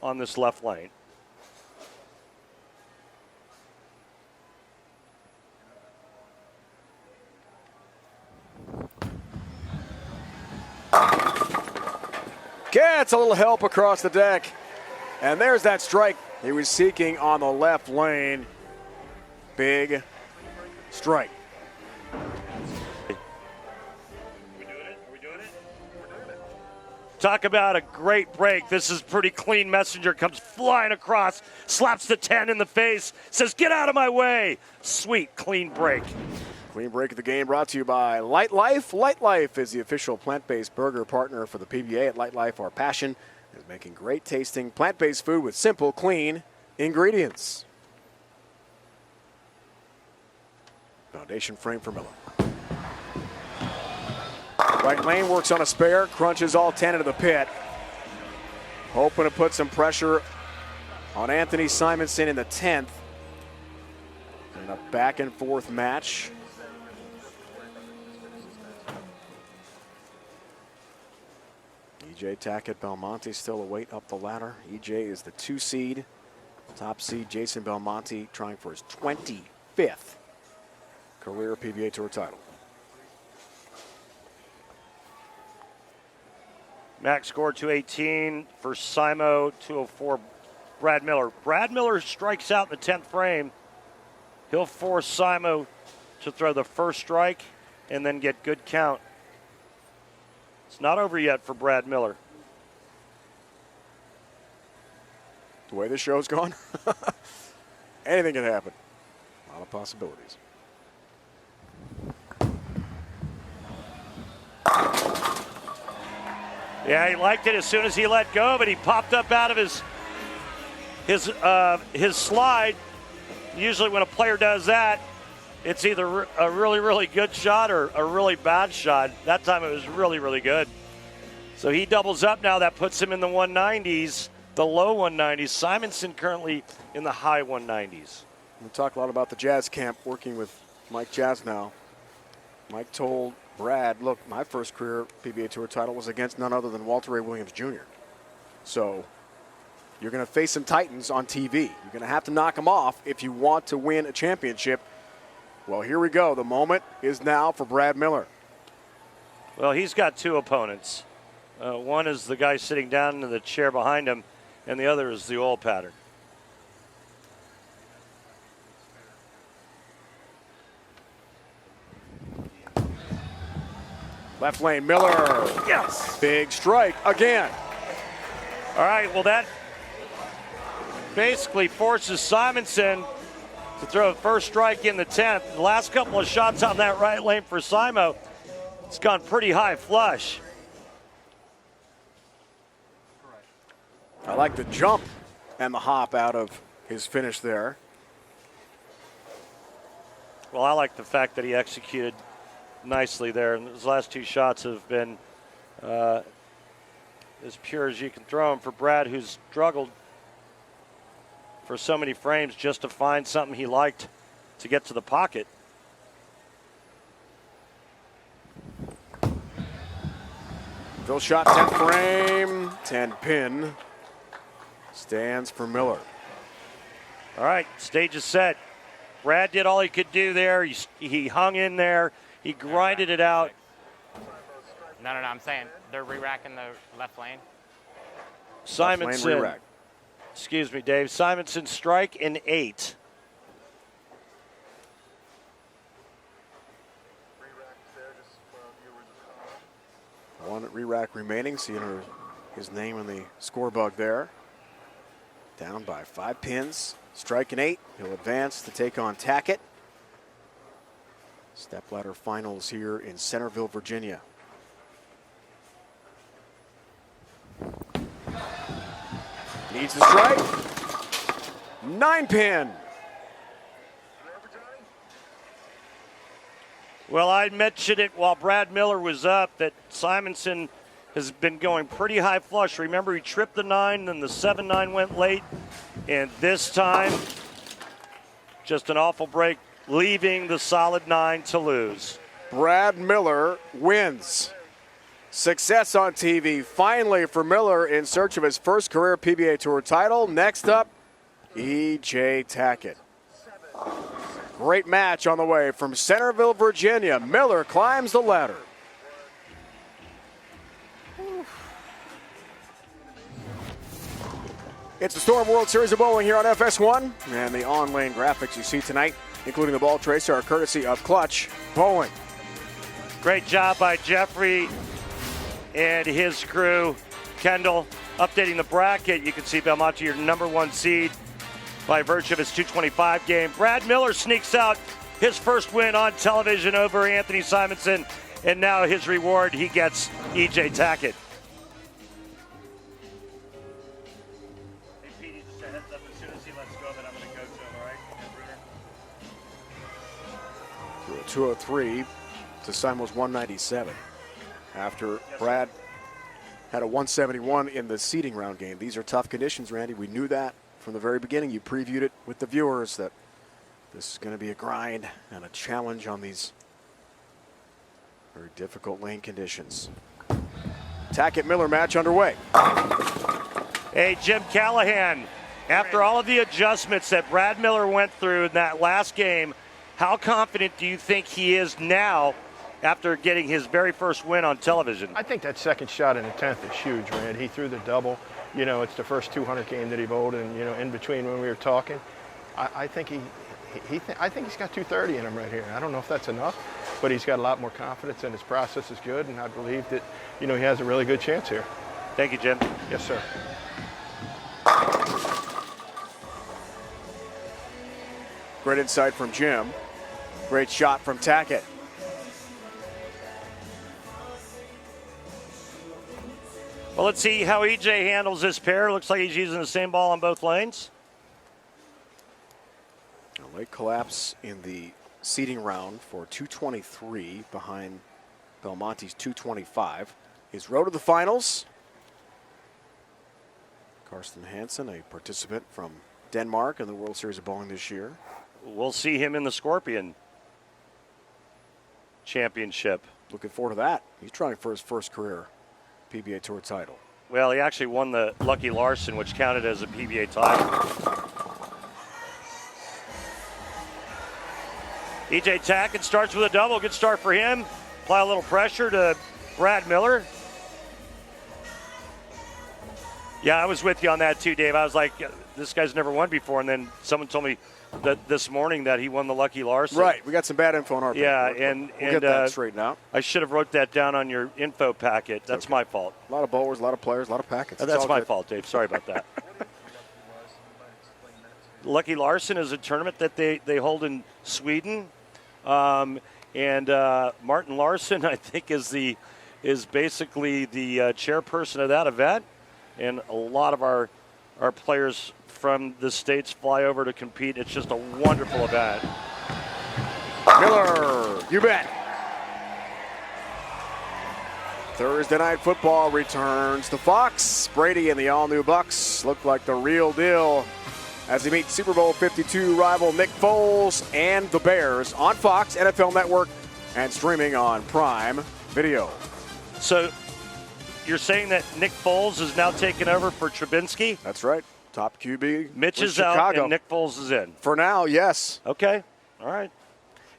on this left lane. Gets a little help across the deck. And there's that strike he was seeking on the left lane. Big strike. Talk about a great break. This is pretty clean. Messenger comes flying across, slaps the 10 in the face, says, get out of my way. Sweet, clean break. Clean break of the game brought to you by Light Life. Light Life is the official plant-based burger partner for the PBA. At Light Life, our passion is making great tasting plant-based food with simple, clean ingredients. Foundation frame for Miller. Right lane works on a spare, crunches all 10 into the pit. Hoping to put some pressure on Anthony Simonson in the 10th. In a back and forth match. EJ Tackett, Belmonte still a weight up the ladder. EJ is the 2 seed. Top seed Jason Belmonte trying for his 25th career PBA Tour title. Max score 218 for Simo, 204 Brad Miller. Brad Miller strikes out in the 10th frame. He'll force Simo to throw the first strike and then get good count. It's not over yet for Brad Miller. The way this show's gone, anything can happen. A lot of possibilities. Yeah, he liked it as soon as he let go, but he popped up out of his slide. Usually when a player does that, it's either a really, really good shot or a really bad shot. That time it was really, really good. So he doubles up now. That puts him in the 190s, the low 190s. Simonson currently in the high 190s. We talk a lot about the Jazz camp working with Mike Jazz now. Mike told Brad, look, my first career PBA Tour title was against none other than Walter Ray Williams Jr. So you're going to face some Titans on TV. You're going to have to knock them off if you want to win a championship. Well, here we go. The moment is now for Brad Miller. Well, he's got 2 opponents. One is the guy sitting down in the chair behind him, and the other is the oil pattern. Left lane, Miller. Yes. Big strike again. All right, well, that basically forces Simonson to throw a first strike in the 10th. The last couple of shots on that right lane for Simo, it's gone pretty high flush. I like the jump and the hop out of his finish there. Well, I like the fact that he executed nicely there. And his last 2 shots have been as pure as you can throw him for Brad, who's struggled for so many frames just to find something he liked to get to the pocket. Phil shot 10 frame, 10 pin. Stands for Miller. All right, stage is set. Brad did all he could do there. He hung in there. He grinded it out. No, I'm saying they're re-racking the left lane. Simonson. Re-rack. Excuse me, Dave. Simonson strike in 8. One re-rack remaining. Seeing his name in the scorebug there. Down by 5 pins. Strike in 8. He'll advance to take on Tackett. Stepladder finals here in Centreville, Virginia. Needs the strike. 9 pin. Well, I mentioned it while Brad Miller was up that Simonson has been going pretty high flush. Remember, he tripped the 9, then the 7-9 went late. And this time, just an awful break, leaving the solid 9 to lose. Brad Miller wins. Success on TV finally for Miller in search of his first career PBA Tour title. Next up, EJ Tackett. Great match on the way from Centreville, Virginia. Miller climbs the ladder. It's the Storm World Series of Bowling here on FS1. And the on-lane graphics you see tonight, including the ball tracer, are courtesy of Clutch Bowling. Great job by Jeffrey and his crew. Kendall updating the bracket. You can see Belmonte, your #1 seed by virtue of his 225 game. Brad Miller sneaks out his first win on television over Anthony Simonson. And now his reward, he gets EJ Tackett. Hey, Petey, just a heads up. As soon as he lets go, then I'm going to go to him, all right? Through a 203 to Simo's 197. After Brad had a 171 in the seeding round game. These are tough conditions, Randy. We knew that from the very beginning. You previewed it with the viewers that this is going to be a grind and a challenge on these very difficult lane conditions. Tackett Miller match underway. Hey, Jim Callahan, after all of the adjustments that Brad Miller went through in that last game, how confident do you think he is now after getting his very first win on television? I think that second shot in the 10th is huge, Rand. He threw the double. You know, it's the first 200 game that he bowled, and you know, in between when we were talking, I think I think he's got 230 in him right here. I don't know if that's enough, but he's got a lot more confidence, and his process is good, and I believe that, you know, he has a really good chance here. Thank you, Jim. Yes, sir. Great insight from Jim. Great shot from Tackett. Well, let's see how EJ handles this pair. Looks like he's using the same ball on both lanes. A late collapse in the seeding round for 223 behind Belmonte's 225. His road to the finals. Karsten Hanson, a participant from Denmark in the World Series of Bowling this year. We'll see him in the Scorpion Championship. Looking forward to that. He's trying for his first career PBA Tour title. Well, he actually won the Lucky Larson, which counted as a PBA title. EJ Tackett starts with a double. Good start for him. Apply a little pressure to Brad Miller. Yeah, I was with you on that too, Dave. I was like, this guy's never won before. And then someone told me that this morning that he won the Lucky Larson. Right. We got some bad info on our Yeah, paper. and we'll get that straightened out. I should have wrote that down on your info packet. That's okay. my fault. A lot of bowlers, a lot of players, a lot of packets. That's my fault, Dave. Sorry about that. Lucky Larson is a tournament that they hold in Sweden. And Martin Larson, I think, is basically the chairperson of that event. And a lot of our players from the States fly over to compete. It's just a wonderful event. Miller, you bet. Thursday Night Football returns to Fox. Brady and the all-new Bucks look like the real deal as they meet Super Bowl 52 rival Nick Foles and the Bears on Fox, NFL Network, and streaming on Prime Video. So you're saying that Nick Foles is now taking over for Trubinsky? That's right. Top QB. Mitch is Chicago. out and Nick Foles is in. For now, yes. Okay. All right.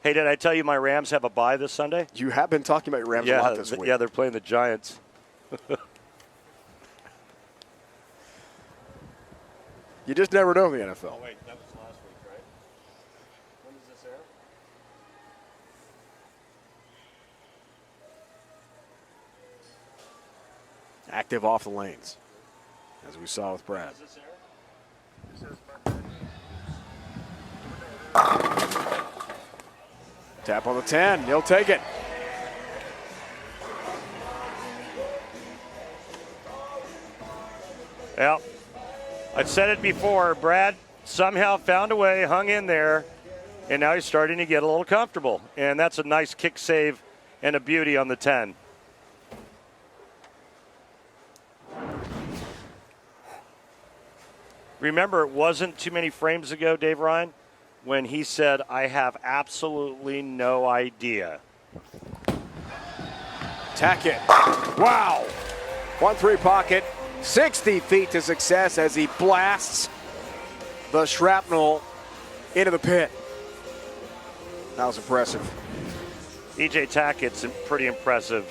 Hey, did I tell you my Rams have a bye this Sunday? You have been talking about your Rams a lot this week. Yeah, they're playing the Giants. You just never know in the NFL. Oh, wait, that was last week, right? When does this air? Active off the lanes, as we saw with Brad. Does this air? Tap on the 10. He'll take it. Well, I've said it before. Brad somehow found a way, hung in there, and now he's starting to get a little comfortable. And that's a nice kick save and a beauty on the 10. Remember, it wasn't too many frames ago, Dave Ryan, when he said, I have absolutely no idea. Tackett. Wow. 1-3 pocket. 60 feet to success as he blasts the shrapnel into the pit. That was impressive. EJ Tackett's pretty impressive.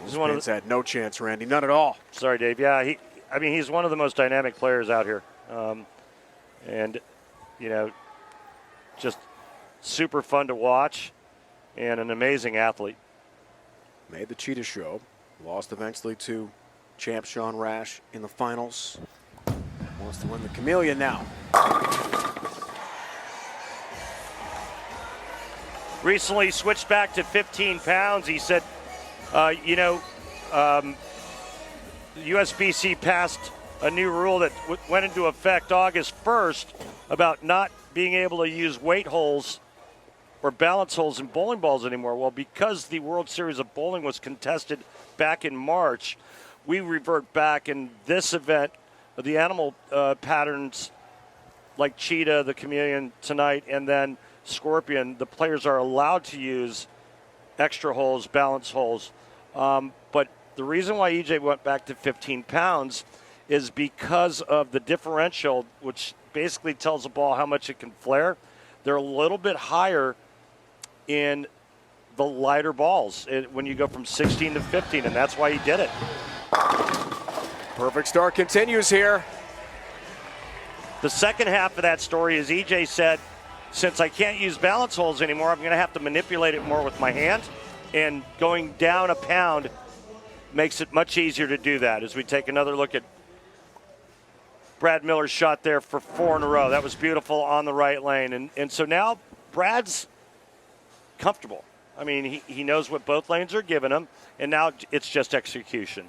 He's had no chance, Randy. None at all. Sorry, Dave. Yeah, he's one of the most dynamic players out here. And, just super fun to watch and an amazing athlete. Made the Cheetah Show. Lost eventually to champ Sean Rash in the finals. Wants to win the Chameleon now. Recently switched back to 15 pounds. He said, USBC passed a new rule that went into effect August 1st about not being able to use weight holes or balance holes in bowling balls anymore. Well, because the World Series of Bowling was contested back in March, we revert back in this event, the animal patterns like cheetah, the chameleon tonight, and then scorpion, the players are allowed to use extra holes, balance holes. But the reason why EJ went back to 15 pounds is because of the differential, which basically tells the ball how much it can flare. They're a little bit higher in the lighter balls when you go from 16 to 15, and that's why he did it. Perfect start continues here. The second half of that story is EJ said, since I can't use balance holes anymore, I'm going to have to manipulate it more with my hand, and going down a pound makes it much easier to do that. As we take another look at Brad Miller's shot there for 4 in a row. That was beautiful on the right lane. And so now Brad's comfortable. I mean, he knows what both lanes are giving him, and now it's just execution.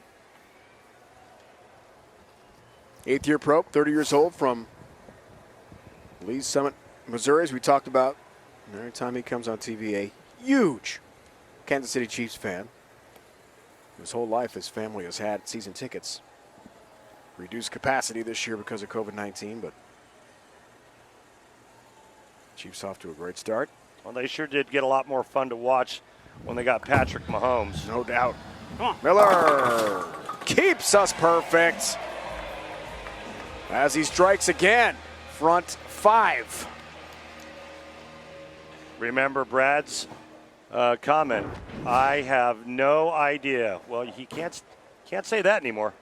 8th-year pro, 30 years old, from Lee's Summit, Missouri, as we talked about. And every time he comes on TV, a huge Kansas City Chiefs fan. His whole life, his family has had season tickets. Reduced capacity this year because of COVID-19, but Chiefs off to a great start. Well, they sure did get a lot more fun to watch when they got Patrick Mahomes. No doubt. Come on. Miller keeps us perfect as he strikes again. Front 5. Remember Brad's comment, I have no idea. Well, he can't say that anymore.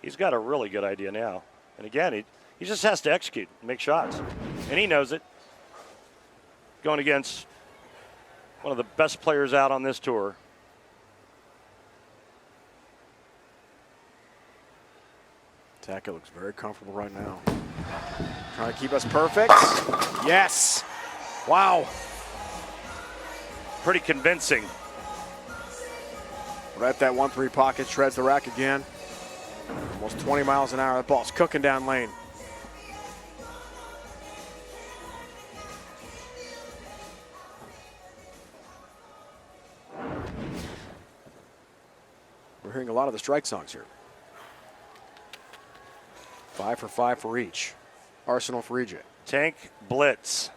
He's got a really good idea now. And again, he just has to execute, make shots. And he knows it. Going against one of the best players out on this tour. Tackett looks very comfortable right now. Trying to keep us perfect. Yes. Wow. Pretty convincing. Right at that 1-3 pocket, shreds the rack again. Almost 20 miles an hour. That ball's cooking down lane. We're hearing a lot of the strike songs here. 5 for 5 for each. Arsenal for EJ. Tank blitz.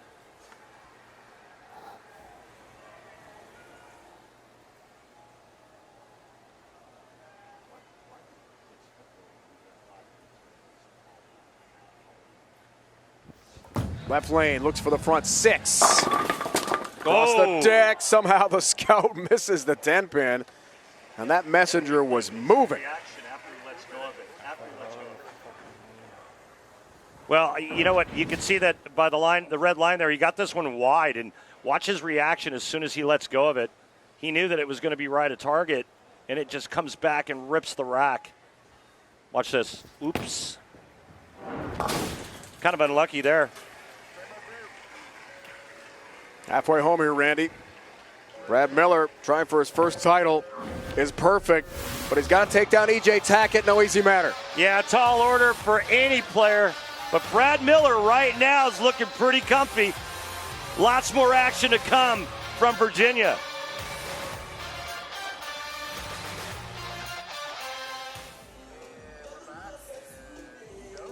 Left lane, looks for the front 6. Across the deck, somehow the scout misses the 10-pin. And that messenger was moving. Well, you know what? You can see that by the line, the red line there. He got this one wide, and watch his reaction as soon as he lets go of it. He knew that it was going to be right at target, and it just comes back and rips the rack. Watch this. Oops. Kind of unlucky there. Halfway home here, Randy. Brad Miller trying for his first title is perfect, but he's got to take down EJ Tackett. No easy matter. Yeah, tall order for any player, but Brad Miller right now is looking pretty comfy. Lots more action to come from Virginia.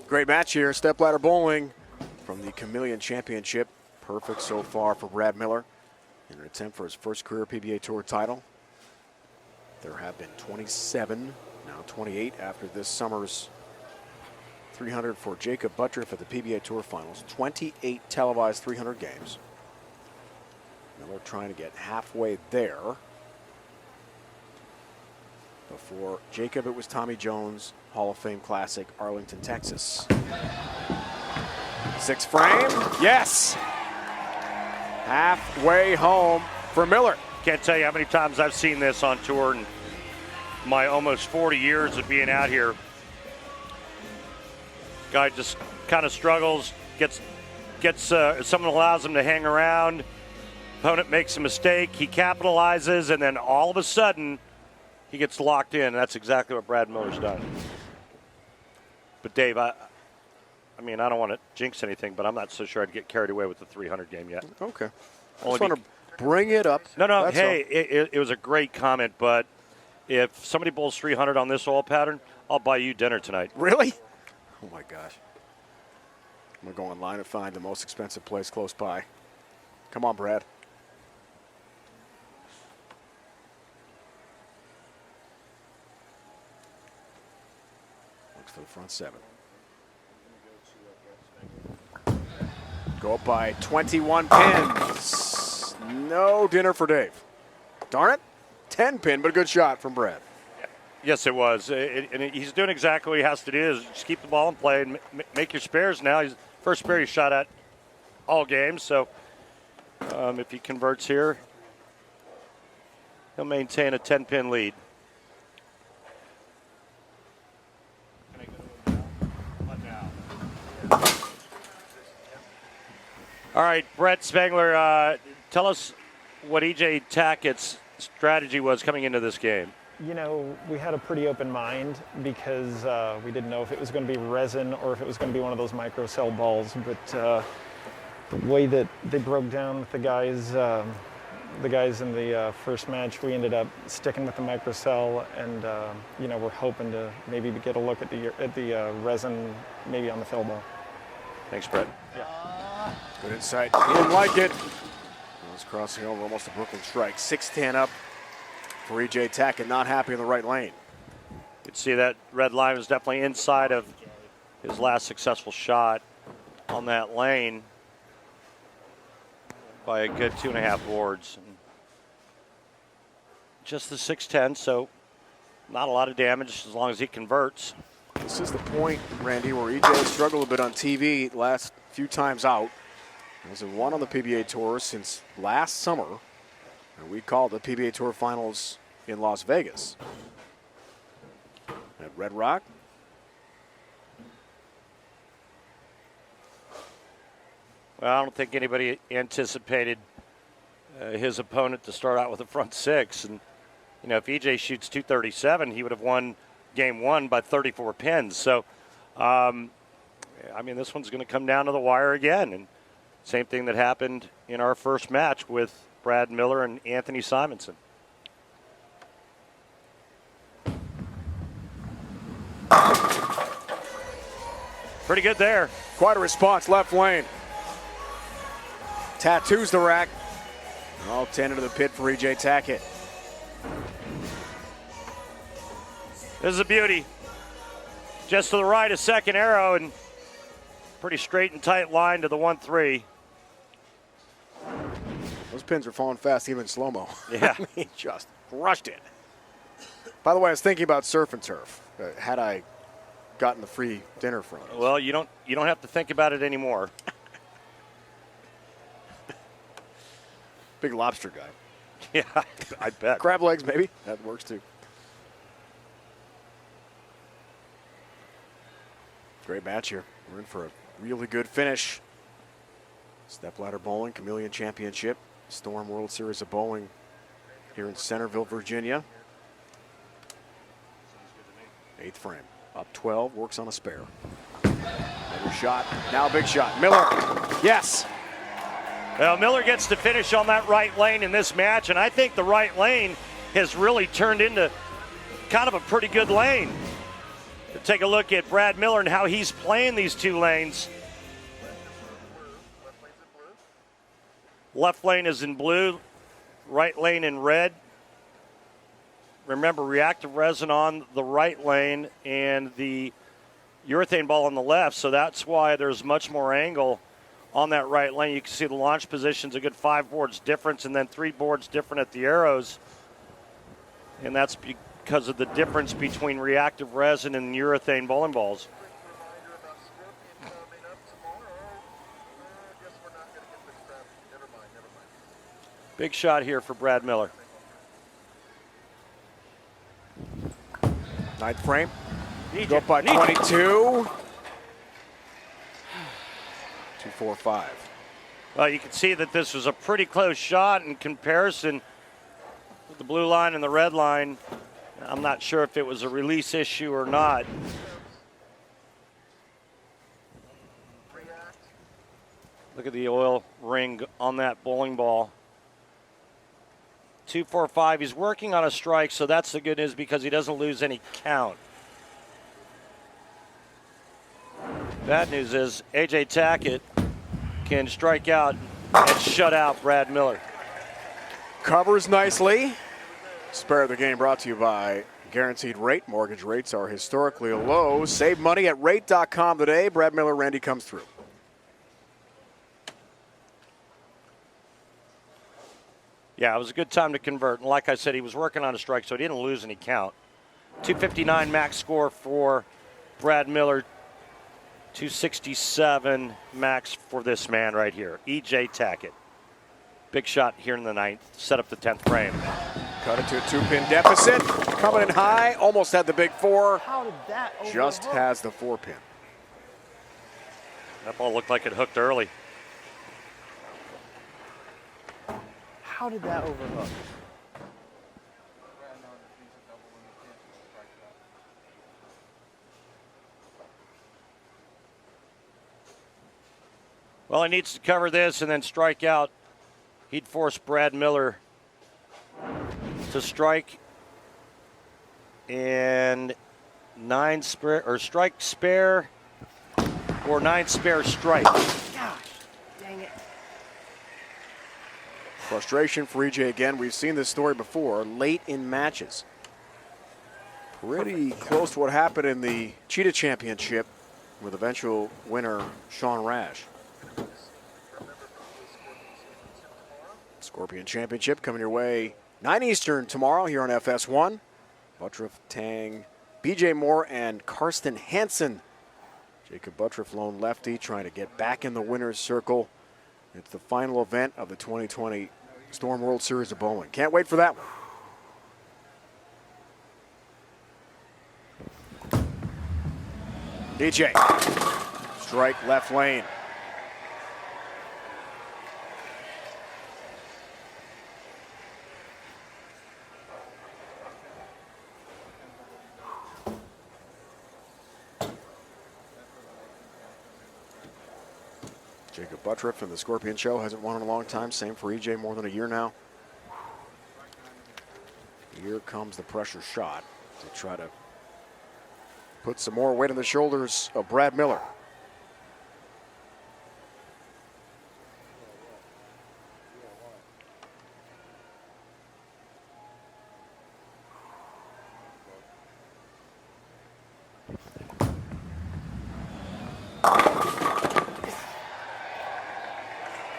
Great match here. Stepladder bowling from the Chameleon Championship. Perfect so far for Brad Miller in an attempt for his first career PBA Tour title. There have been 27, now 28 after this summer's 300 for Jacob Buttriff at the PBA Tour Finals. 28 televised 300 games. Miller trying to get halfway there. Before Jacob, it was Tommy Jones, Hall of Fame Classic, Arlington, Texas. 6 frame, yes! Halfway home for Miller. Can't tell you how many times I've seen this on tour in my almost 40 years of being out here. Guy just kind of struggles, gets someone allows him to hang around. Opponent makes a mistake, he capitalizes, and then all of a sudden he gets locked in. That's exactly what Brad Miller's done. But Dave, I mean, I don't want to jinx anything, but I'm not so sure I'd get carried away with the 300 game yet. Okay. I just want to bring it up. No, hey, it was a great comment, but if somebody bowls 300 on this oil pattern, I'll buy you dinner tonight. Really? Oh, my gosh. I'm going to go online and find the most expensive place close by. Come on, Brad. Looks for the front 7. Go up by 21 pins. No dinner for Dave. Darn it. 10 pin, but a good shot from Brad. Yes, it was. And he's doing exactly what he has to do is just keep the ball in play and make your spares now. He's first spare he shot at all games. So if he converts here, he'll maintain a 10-pin lead. All right, Brett Spangler, tell us what EJ Tackett's strategy was coming into this game. You know, we had a pretty open mind because we didn't know if it was going to be resin or if it was going to be one of those microcell balls. But the way that they broke down with the guys in the first match, we ended up sticking with the microcell, and you know, we're hoping to maybe get a look at the resin, maybe on the fill ball. Thanks, Brett. Yeah. Good insight. He didn't like it. Was crossing over almost a Brooklyn strike. 6-10 up for EJ Tackett, not happy in the right lane. You can see that red line was definitely inside of his last successful shot on that lane by a good 2.5 boards. Just the 6-10, so not a lot of damage as long as he converts. This is the point, Randy, where EJ struggled a bit on TV last few times out. He hasn't won on the PBA Tour since last summer. And we called the PBA Tour Finals in Las Vegas. At Red Rock. Well, I don't think anybody anticipated his opponent to start out with a front 6. And, you know, if EJ shoots 237, he would have won game one by 34 pins. So, I mean, this one's going to come down to the wire again. And same thing that happened in our first match with Brad Miller and Anthony Simonson. Pretty good there. Quite a response, left lane. Tattoos the rack. All 10 into the pit for EJ Tackett. This is a beauty. Just to the right, a second arrow, and pretty straight and tight line to the 1-3. Those pins are falling fast, even in slow-mo. Yeah. I mean, just crushed it. By the way, I was thinking about surf and turf. Had I gotten the free dinner from it. Well, you don't have to think about it anymore. Big lobster guy. Yeah, I bet. Crab legs, maybe. That works too. Great match here. We're in for a really good finish. Stepladder Bowling Chameleon Championship, Storm World Series of Bowling here in Centreville, Virginia. 8th frame. Up 12, works on a spare. Another shot, now a big shot. Miller, yes. Well, Miller gets to finish on that right lane in this match, and I think the right lane has really turned into kind of a pretty good lane. Take a look at Brad Miller and how he's playing these two lanes. Left lane is in blue, right lane in red. Remember, reactive resin on the right lane and the urethane ball on the left, so that's why there's much more angle on that right lane. You can see the launch position's a good 5 boards difference and then 3 boards different at the arrows. And that's because of the difference between reactive resin and urethane bowling balls. Big shot here for Brad Miller. 9th frame. Go up by 22. 2-4-5. Well, you can see that this was a pretty close shot in comparison with the blue line and the red line. I'm not sure if it was a release issue or not. Look at the oil ring on that bowling ball. 2-4-5. He's working on a strike, so that's the good news because he doesn't lose any count. Bad news is EJ Tackett can strike out and shut out Brad Miller. Covers nicely. Spare of the game brought to you by Guaranteed Rate. Mortgage rates are historically low. Save money at rate.com today. Brad Miller, Randy comes through. Yeah, it was a good time to convert. And like I said, he was working on a strike, so he didn't lose any count. 259 max score for Brad Miller. 267 max for this man right here, EJ Tackett. Big shot here in the 9th. Set up the 10th frame. Cut it to a 2-pin deficit. Coming in high. Almost had the big 4. How did that overhook? Just has the 4-pin. That ball looked like it hooked early. How did that overhook? Well, he needs to cover this and then strike out. He'd force Brad Miller to strike and 9 spare or strike spare or 9 spare strike. Gosh, dang it. Frustration for EJ again. We've seen this story before, late in matches. Pretty close to what happened in the Cheetah Championship with eventual winner Sean Rash. Scorpion Championship coming your way 9 Eastern tomorrow here on FS1. Buttriff, Tang, BJ Moore, and Karsten Hanson. Jacob Buttriff, lone lefty, trying to get back in the winner's circle. It's the final event of the 2020 Storm World Series of Bowling. Can't wait for that one. DJ, strike left lane. Jacob Buttriff in the Scorpion Show hasn't won in a long time. Same for EJ, more than a year now. Here comes the pressure shot to try to put some more weight on the shoulders of Brad Miller.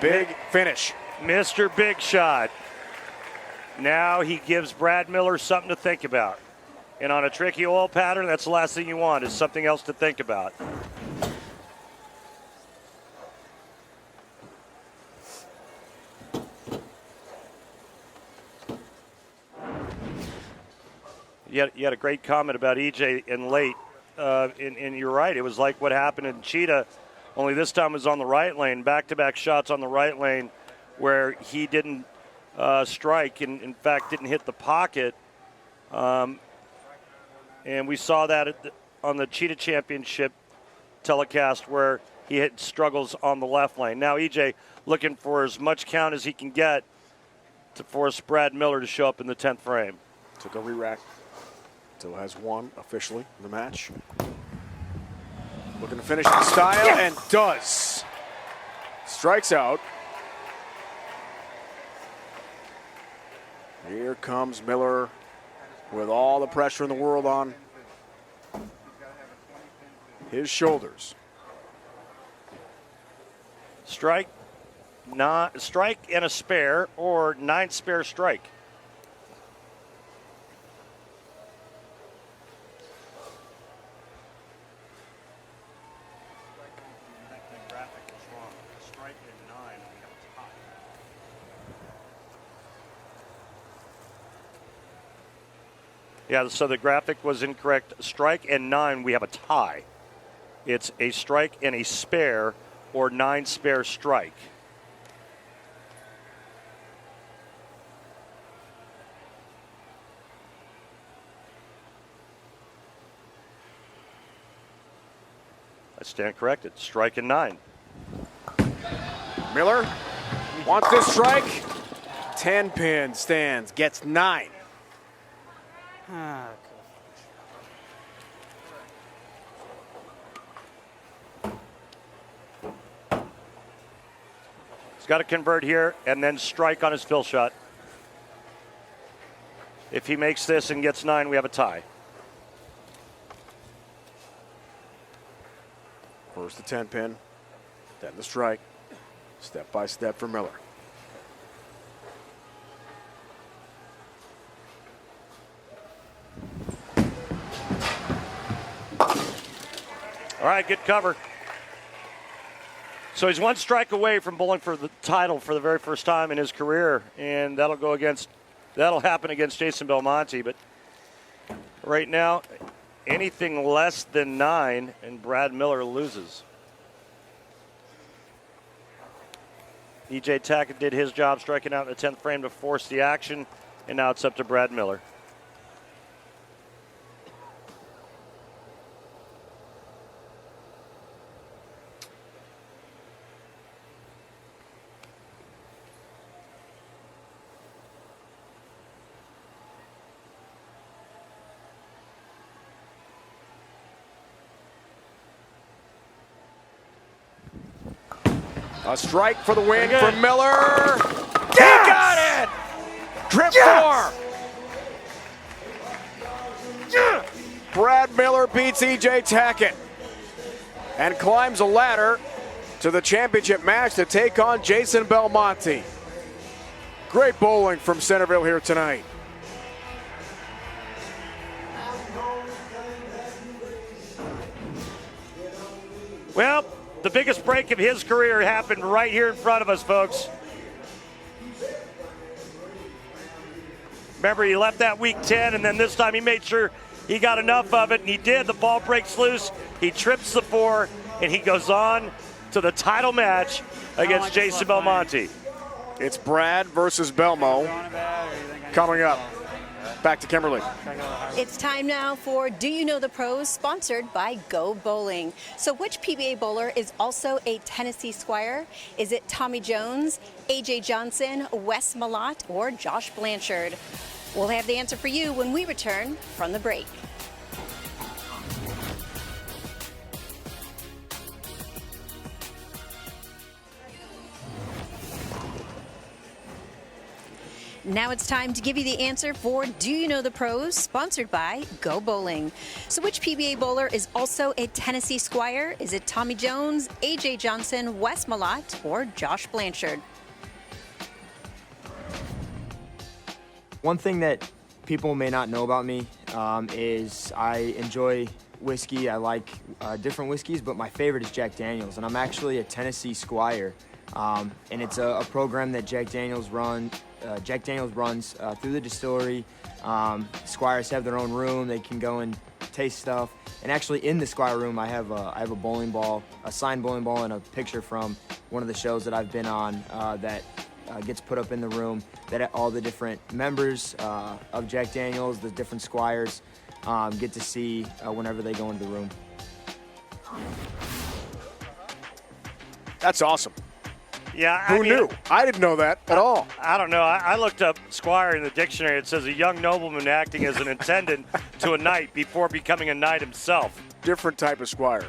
Big finish. Mr. Big Shot. Now he gives Brad Miller something to think about. And on a tricky oil pattern, that's the last thing you want, is something else to think about. You had a great comment about EJ in late, and you're right. It was like what happened in Cheetah, only this time it was on the right lane, back-to-back shots on the right lane where he didn't strike and, in fact, didn't hit the pocket. And we saw that on the Cheetah Championship telecast where he hit struggles on the left lane. Now EJ looking for as much count as he can get to force Brad Miller to show up in the 10th frame. Took a re-rack. Still has one officially in the match. Looking to finish in style and does. Strikes out. Here comes Miller with all the pressure in the world on his shoulders. Strike and a spare, or 9 spare strike. Yeah, so the graphic was incorrect. Strike and 9, we have a tie. It's a strike and a spare, or 9 spare strike. I stand corrected. Strike and 9. Miller wants this strike. 10 pin stands, gets 9. He's got to convert here and then strike on his fill shot. If he makes this and gets 9, we have a tie. First the 10 pin, then the strike. Step by step for Miller. All right, good cover. So he's 1 strike away from bowling for the title for the very first time in his career, and that'll happen against Jason Belmonte. But right now, anything less than 9, and Brad Miller loses. EJ Tackett did his job, striking out in the 10th frame to force the action, and now it's up to Brad Miller. A strike for the win from Miller. Yes! He got it! Trip 4. Yeah! Brad Miller beats EJ Tackett and climbs a ladder to the championship match to take on Jason Belmonte. Great bowling from Centreville here tonight. Well, the biggest break of his career happened right here in front of us, folks. Remember, he left that week 10, and then this time he made sure he got enough of it, and he did. The ball breaks loose. He trips the 4, and he goes on to the title match against Jason Belmonte. It's Brad versus Belmo coming up. Back to Kimberly. It's time now for Do You Know the Pros, sponsored by Go Bowling. So which PBA bowler is also a Tennessee Squire? Is it Tommy Jones, AJ Johnson, Wes Malott, or Josh Blanchard? We'll have the answer for you when we return from the break. Now it's time to give you the answer for Do You Know the Pros, sponsored by Go Bowling. So which PBA bowler is also a Tennessee Squire? Is it Tommy Jones, AJ Johnson, Wes Malott, or Josh Blanchard? One thing that people may not know about me is I enjoy whiskey. I like different whiskeys, but my favorite is Jack Daniels, and I'm actually a Tennessee Squire. And it's a program that Jack Daniels runs through the distillery. Squires have their own room. They can go and taste stuff. And actually in the Squire room, I have a bowling ball, a signed bowling ball, and a picture from one of the shows that I've been on that gets put up in the room, that all the different members of Jack Daniels, the different Squires, get to see whenever they go into the room. That's awesome. Yeah, Who knew? I didn't know that at all. I don't know. I looked up Squire in the dictionary. It says a young nobleman acting as an attendant to a knight before becoming a knight himself. Different type of Squire.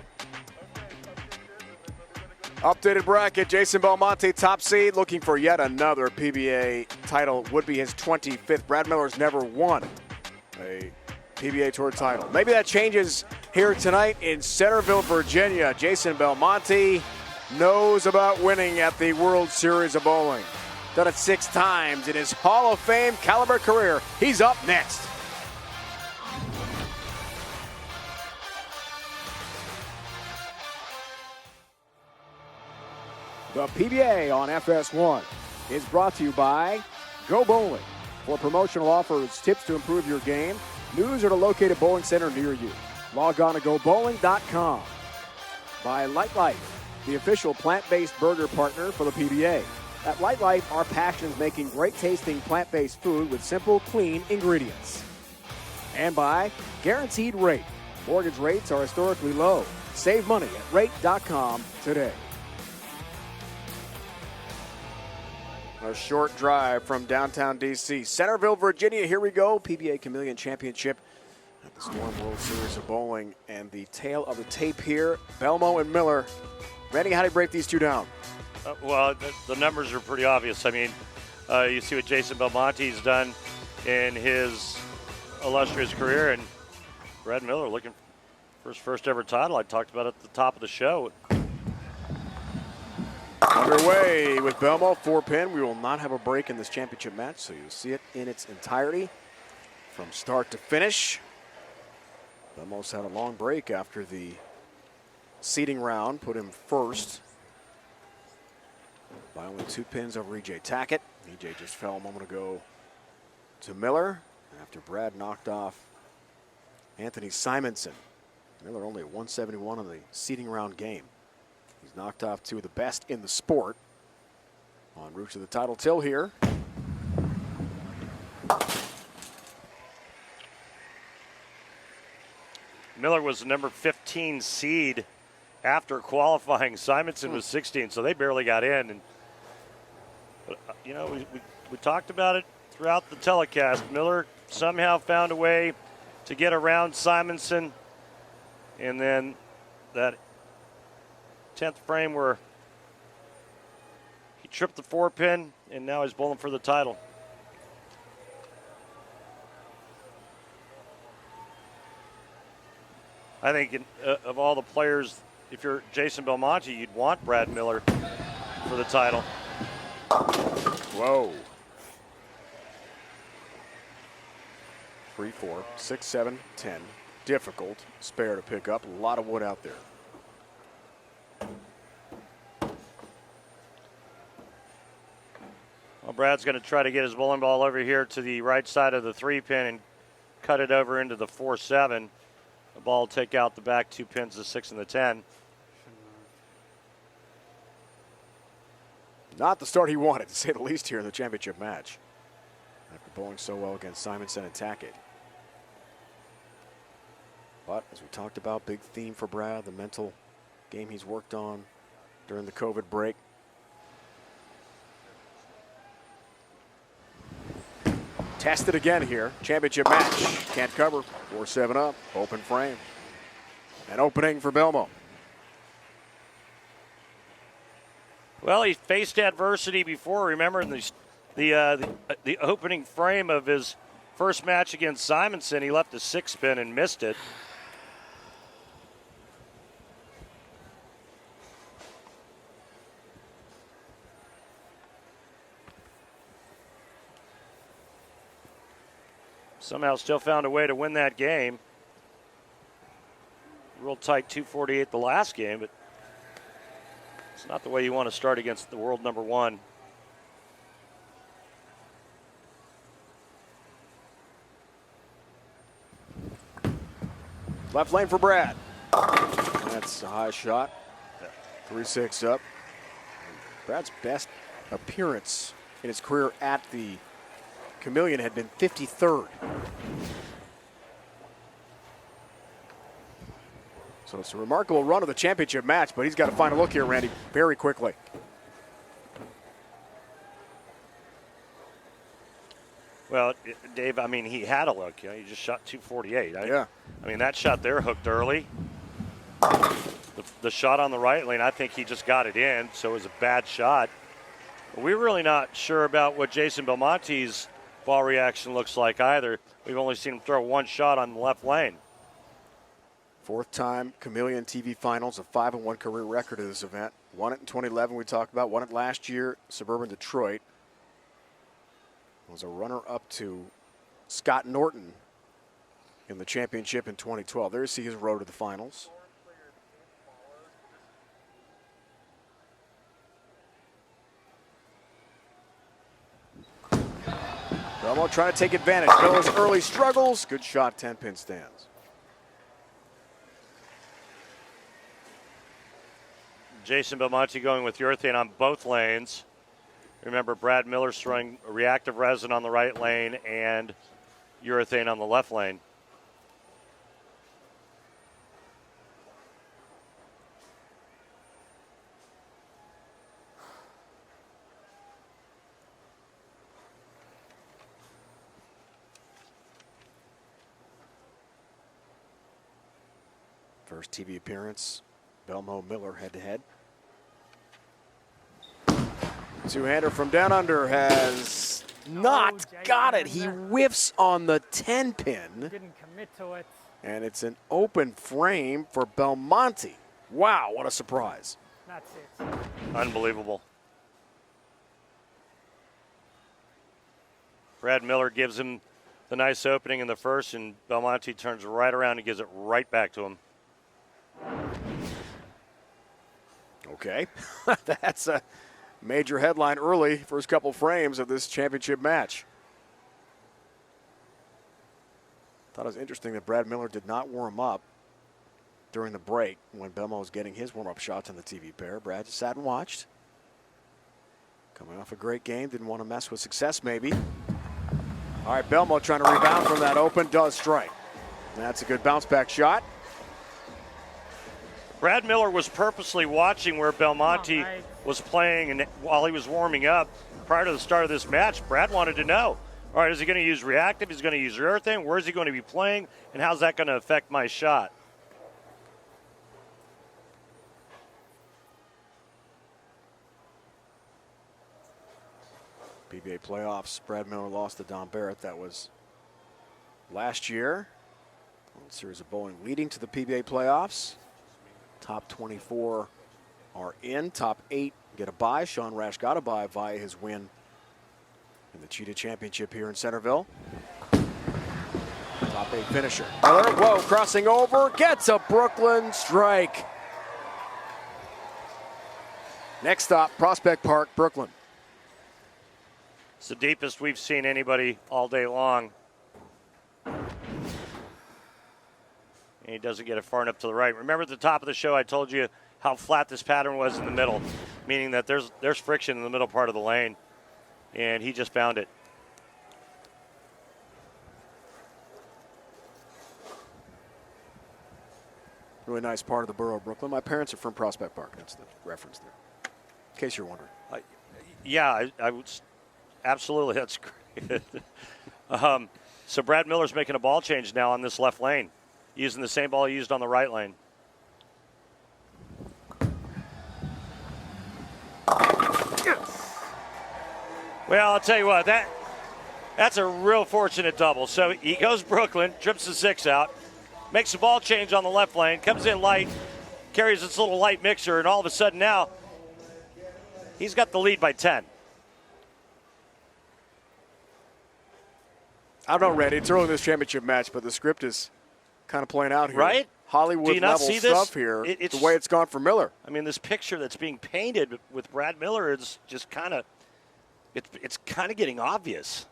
Updated bracket, Jason Belmonte, top seed, looking for yet another PBA title. Would be his 25th. Brad Miller's never won a PBA Tour title. Maybe that changes here tonight in Centreville, Virginia. Jason Belmonte knows about winning at the World Series of Bowling. Done it 6 times in his Hall of Fame caliber career. He's up next. The PBA on FS1 is brought to you by Go Bowling. For promotional offers, tips to improve your game, news at a located bowling center near you. Log on to gobowling.com. By Light Life, the official plant-based burger partner for the PBA. At Light Life, our passion is making great-tasting plant-based food with simple, clean ingredients. And by Guaranteed Rate. Mortgage rates are historically low. Save money at rate.com today. A short drive from downtown D.C. Centreville, Virginia. Here we go. PBA Chameleon Championship at the Storm World Series of Bowling. And the tail of the tape here, Belmo and Miller. Randy, how do you break these two down? Well, the numbers are pretty obvious. I mean, you see what Jason Belmonte's done in his illustrious career, and Brad Miller looking for his first ever title. I talked about it at the top of the show. Underway with Belmo, 4-pin. We will not have a break in this championship match, so you'll see it in its entirety from start to finish. Belmo's had a long break after the seeding round, put him first by only 2 pins over EJ Tackett. EJ just fell a moment ago to Miller after Brad knocked off Anthony Simonson. Miller only at 171 on the seeding round game. He's knocked off 2 of the best in the sport. En route to the title till here. Miller was the number 15 seed after qualifying. Simonson was 16, so they barely got in. And you know, we talked about it throughout the telecast. Miller somehow found a way to get around Simonson, and then that 10th frame where he tripped the 4-pin, and now he's bowling for the title. I think of all the players, if you're Jason Belmonte, you'd want Brad Miller for the title. Whoa. 3, 4, 6, 7, 10. Difficult spare to pick up. A lot of wood out there. Well, Brad's going to try to get his bowling ball over here to the right side of the 3-pin and cut it over into the 4-7. The ball will take out the back 2 pins, the 6 and the 10. Not the start he wanted, to say the least, here in the championship match. After bowling so well against Simonson and Tackett. But as we talked about, big theme for Brad, the mental game he's worked on during the COVID break. Tested again here. Championship match. Can't cover. 4-7 up. Open frame. An opening for Belmonte. Well, he faced adversity before. Remember in the opening frame of his first match against Simonson, he left a 6-spin and missed it. Somehow still found a way to win that game. Real tight 248 the last game, but it's not the way you want to start against the world number one. Left lane for Brad. That's a high shot. 3-6 up. Brad's best appearance in his career at the Chameleon had been 53rd. So it's a remarkable run of the championship match, but he's got to find a look here, Randy, very quickly. Well, Dave, I mean, he had a look. You know, he just shot 248. Yeah. I mean, that shot there hooked early. The shot on the right lane, I think he just got it in, so it was a bad shot. We're really not sure about what Jason Belmonte's ball reaction looks like either. We've only seen him throw one shot on the left lane. Fourth time Chameleon TV Finals, a 5-1 career record of this event. Won it in 2011, we talked about. Won it last year, Suburban Detroit. Was a runner-up to Scott Norton in the championship in 2012. There you see his road to the finals. Belmonte trying to take advantage. Miller's early struggles. Good shot, 10-pin stands. Jason Belmonte going with urethane on both lanes. Remember, Brad Miller's throwing reactive resin on the right lane and urethane on the left lane. First TV appearance, Belmonte Miller head-to-head. Two-hander from down under has not got it. He whiffs on the 10-pin. Didn't commit to it. And it's an open frame for Belmonte. Wow, what a surprise. That's it. Unbelievable. Brad Miller gives him the nice opening in the first, and Belmonte turns right around and gives it right back to him. Okay, that's a major headline early, first couple frames of this championship match. Thought it was interesting that Brad Miller did not warm up during the break when Belmonte was getting his warm-up shots on the TV pair. Brad just sat and watched. Coming off a great game, didn't want to mess with success maybe. All right, Belmonte trying to rebound from that open, does strike. That's a good bounce-back shot. Brad Miller was purposely watching where Belmonte was playing, and while he was warming up prior to the start of this match, Brad wanted to know, all right, is he going to use reactive? Is he going to use urethane? Where is he going to be playing? And how's that going to affect my shot? PBA playoffs, Brad Miller lost to Don Barrett. That was last year. One series of bowling leading to the PBA playoffs. Top 24 are in. Top 8 get a bye. Sean Rash got a bye via his win in the Cheetah Championship here in Centerville. Top 8 finisher. Miller, whoa, crossing over, gets a Brooklyn strike. Next stop, Prospect Park, Brooklyn. It's the deepest we've seen anybody all day long. And he doesn't get it far enough to the right. Remember at the top of the show I told you how flat this pattern was in the middle, meaning that there's friction in the middle part of the lane, and he just found it. Really nice part of the borough of Brooklyn. My parents are from Prospect Park. That's the reference there, in case you're wondering. Yeah, I would. Absolutely, that's great. So Brad Miller's making a ball change now on this left lane, using the same ball he used on the right lane. Well, I'll tell you what, that's a real fortunate double. So he goes Brooklyn, trips the 6 out, makes a ball change on the left lane, comes in light, carries this little light mixer, and all of a sudden now he's got the lead by 10. I don't know, Randy. It's early in this championship match, but the script is kind of playing out here. Right? Hollywood level stuff here. It's the way it's gone for Miller. I mean, this picture that's being painted with Brad Miller is just kind of it's kind of getting obvious.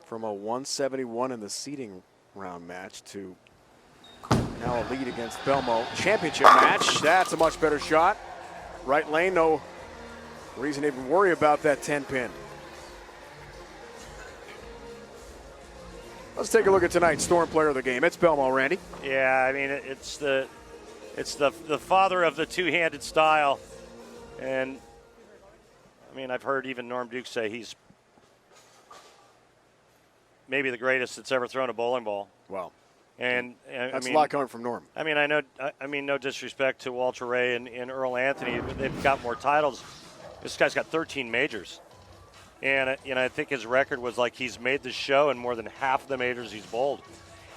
From a 171 in the seeding round match to now a lead against Belmonte championship match. That's a much better shot. Right lane, no reason to even worry about that 10-pin. Let's take a look at tonight's Storm player of the game. It's Belmonte, Randy. Yeah, I mean, it's the father of the two-handed style. And, I mean, I've heard even Norm Duke say he's maybe the greatest that's ever thrown a bowling ball. Wow. And that's a lot coming from Norm. I mean, no disrespect to Walter Ray and Earl Anthony, but they've got more titles. This guy's got 13 majors. And I think his record was like he's made the show in more than half of the majors he's bowled.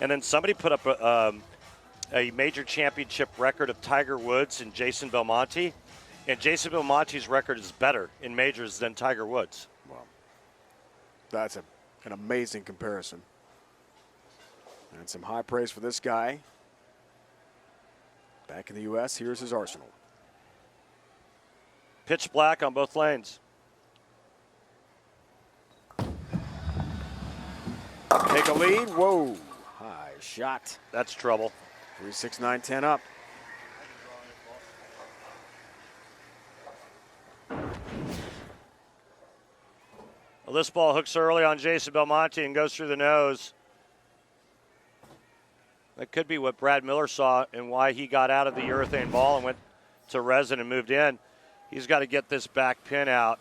And then somebody put up a major championship record of Tiger Woods and Jason Belmonte. And Jason Belmonte's record is better in majors than Tiger Woods. Wow. That's an amazing comparison. And some high praise for this guy. Back in the U.S., here's his arsenal. Pitch black on both lanes. Take a lead. Whoa. High shot. That's trouble. 3, 6, 9, 10 up. Well, this ball hooks early on Jason Belmonte and goes through the nose. That could be what Brad Miller saw and why he got out of the urethane ball and went to resin and moved in. He's got to get this back pin out,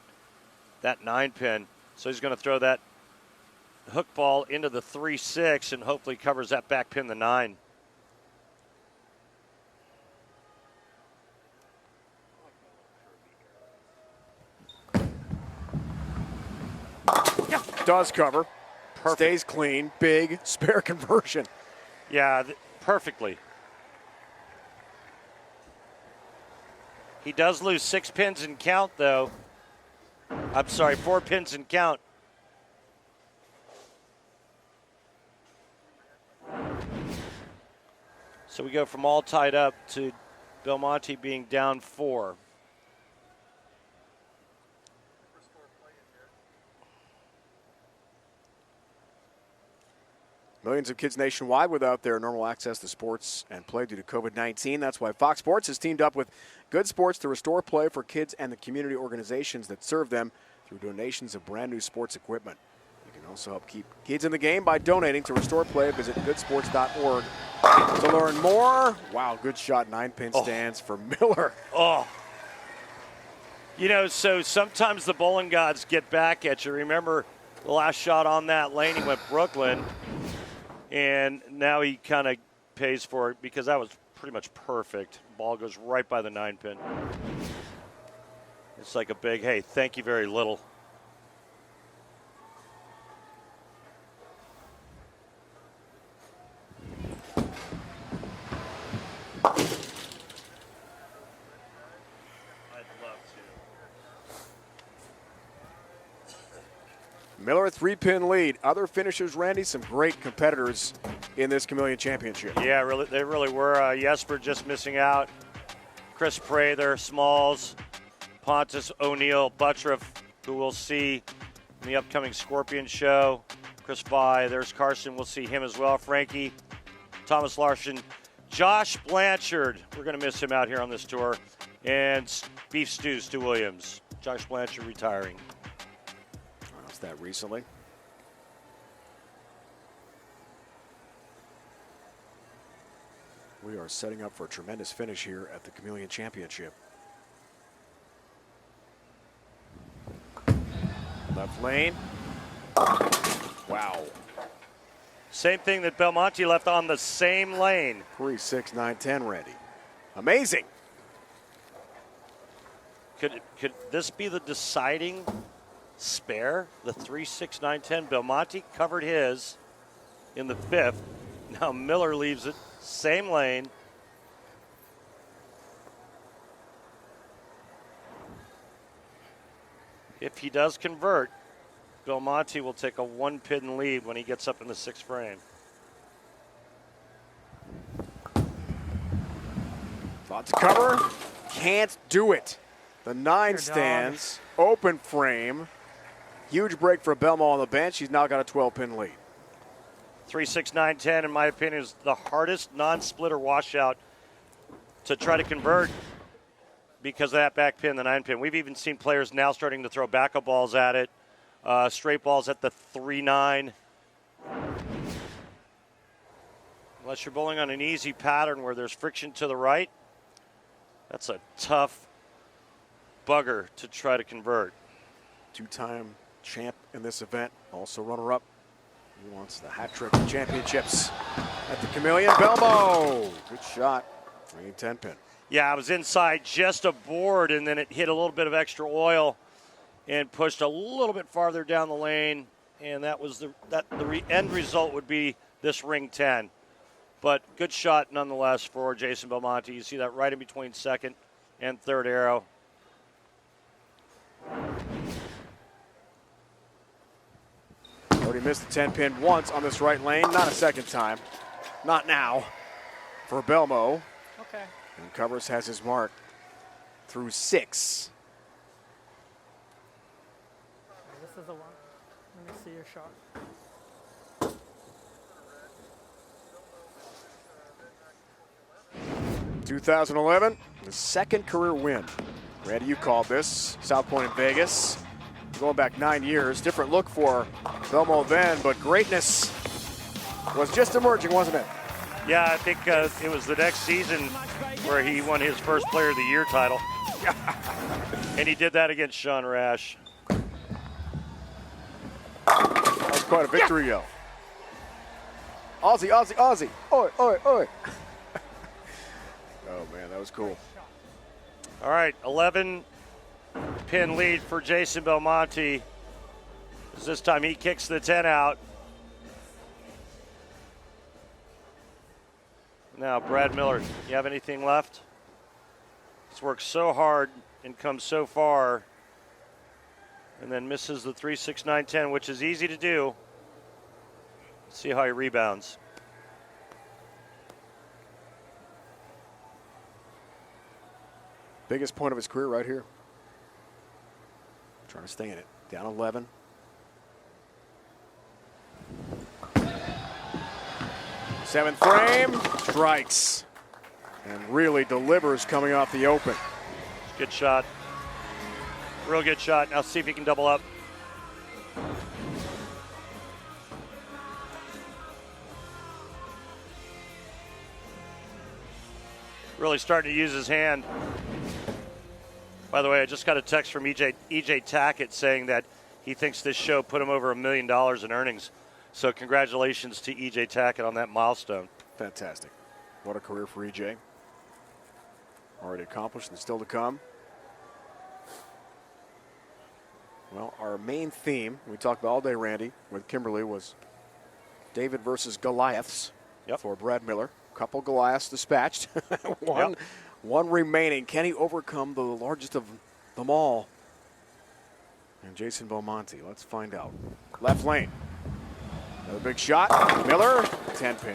that 9-pin. So he's going to throw that hook ball into the 3-6 and hopefully covers that back pin, the 9. Does cover. Perfect. Stays clean. Big spare conversion. Yeah, perfectly. He does lose 6 pins in count, though. I'm sorry, 4 pins in count. So we go from all tied up to Belmonte being down 4. Millions of kids nationwide without their normal access to sports and play due to COVID-19. That's why Fox Sports has teamed up with Good Sports to restore play for kids and the community organizations that serve them through donations of brand new sports equipment. You can also help keep kids in the game by donating to restore play. Visit goodsports.org to learn more. Wow, good shot. 9-pin stands for Miller. Oh. You know, so sometimes the bowling gods get back at you. Remember the last shot on that lane, he went Brooklyn. And now he kind of pays for it because that was pretty much perfect. Ball goes right by the 9-pin. It's like a big, hey, thank you very little. Miller, 3-pin lead. Other finishers, Randy, some great competitors in this Chameleon Championship. Yeah, really, they really were. Jesper just missing out. Chris Prather, Smalls, Pontus, O'Neill, Buttriff, who we'll see in the upcoming Scorpion show. Chris By, there's Karsten. We'll see him as well. Frankie, Thomas Larson, Josh Blanchard. We're going to miss him out here on this tour. And Beef Stew, Stu Williams. Josh Blanchard retiring. That recently. We are setting up for a tremendous finish here at the Chameleon Championship. Left lane. Wow. Same thing that Belmonte left on the same lane. 3, 6, 9, 10, Randy. Amazing. Could this be the deciding spare? The 3, 6, 9, 10. Belmonte covered his in the 5th. Now Miller leaves it. Same lane. If he does convert, Belmonte will take a 1-pin lead when he gets up in the 6th frame. Thought to cover. Can't do it. The 9 stands. Open frame. Huge break for Belmo on the bench. He's now got a 12-pin lead. 3, 6, 9, 10, in my opinion, is the hardest non-splitter washout to try to convert because of that back pin, the 9-pin. We've even seen players now starting to throw backup balls at it, straight balls at the 3-9. Unless you're bowling on an easy pattern where there's friction to the right, that's a tough bugger to try to convert. 2-time champ in this event, also runner-up. He wants the hat trick of championships at the Chameleon. Belmo, good shot. 10-pin. Yeah, I was inside just a board, and then it hit a little bit of extra oil and pushed a little bit farther down the lane, and that was the end result would be this ring 10. But good shot nonetheless for Jason Belmonte. You see that right in between 2nd and 3rd arrow. Already missed the 10-pin once on this right lane. Not a second time. Not now for Belmo. Okay. And Covers has his mark through 6. This is the one. Let me see your shot. 2011, the 2nd career win. Randy, you called this. South Point in Vegas. Going back 9 years. Different look for Belmo then, but greatness was just emerging, wasn't it? Yeah, I think it was the next season where he won his first Player of the Year title. And he did that against Sean Rash. That was quite a victory yell. Aussie, Aussie, Aussie. Oi, oi, oi. Oh, man, that was cool. All right, 11-pin lead for Jason Belmonte. This time he kicks the 10 out. Now, Brad Miller, you have anything left? He's worked so hard and come so far, and then misses the 3, 6, 9, 10, which is easy to do. Let's see how he rebounds. Biggest point of his career right here. Trying to stay in it. Down 11. Seventh frame, strikes, and really delivers coming off the open. Good shot. Real good shot. Now see if he can double up. Really starting to use his hand. By the way, I just got a text from EJ Tackett saying that he thinks this show put him over $1 million in earnings. So congratulations to EJ Tackett on that milestone. Fantastic. What a career for EJ. Already accomplished and still to come. Well, our main theme, we talked about all day, Randy, with Kimberly, was David versus Goliaths for Brad Miller. Couple Goliaths dispatched. One remaining. Can he overcome the largest of them all? And Jason Belmonte. Let's find out. Left lane. Another big shot. Miller, 10-pin.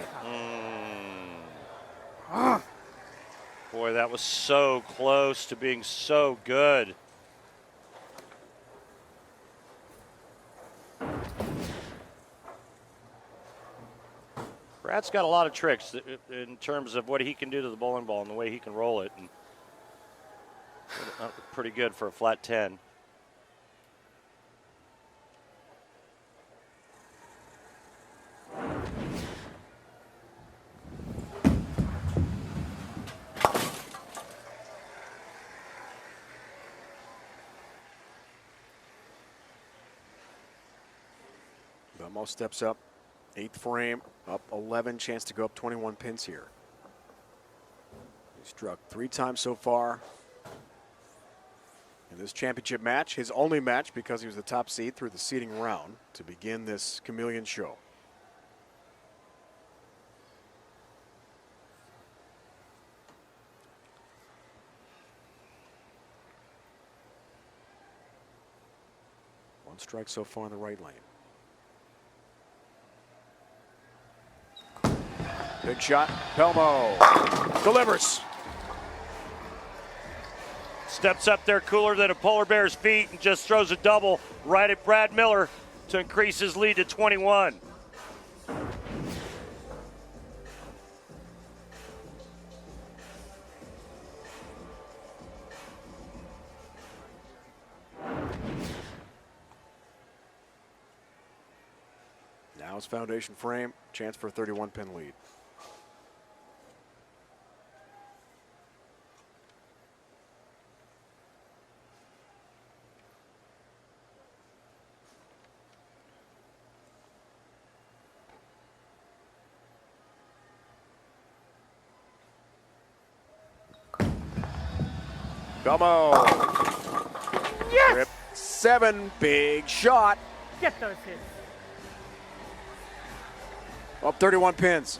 Boy, that was so close to being so good. Brad's got a lot of tricks in terms of what he can do to the bowling ball and the way he can roll it. And pretty good for a flat 10. Belmo steps up, 8th frame, up 11, chance to go up 21 pins here. He struck 3 times so far in this championship match, his only match because he was the top seed through the seeding round to begin this Chameleon show. One strike so far in the right lane. Big shot, Belmo delivers. Steps up there cooler than a polar bear's feet and just throws a double right at Brad Miller to increase his lead to 21. Now his foundation frame, chance for a 31-pin lead. Belmo. Yes! Rip 7, big shot. Get those hits. Up 31 pins.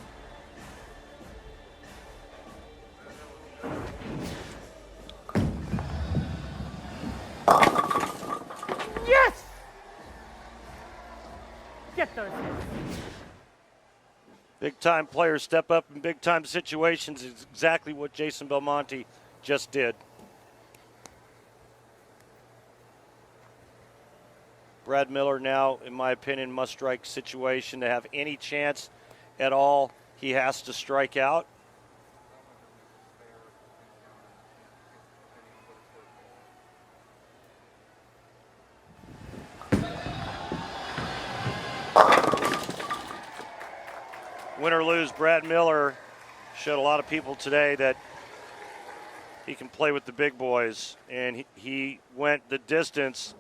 Yes! Get those hits. Big time players step up in big time situations is exactly what Jason Belmonte just did. Brad Miller now, in my opinion, must strike situation to have any chance at all. He has to strike out. Win or lose, Brad Miller showed a lot of people today that he can play with the big boys, and he went the distance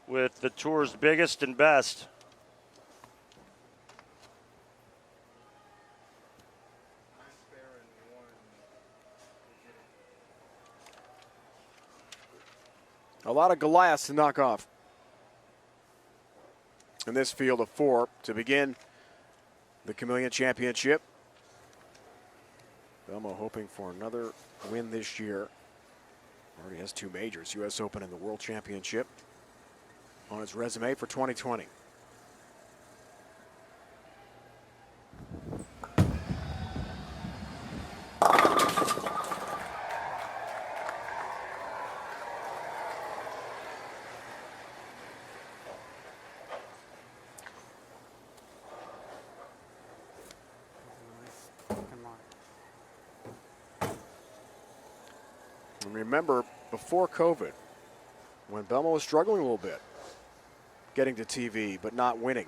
with the tour's biggest and best. A lot of Goliaths to knock off in this field of 4 to begin the Chameleon Championship. Belmo hoping for another win this year. Already has 2 majors, U.S. Open and the World Championship on his resume for 2020. And remember, before COVID, when Belmo was struggling a little bit, getting to TV, but not winning.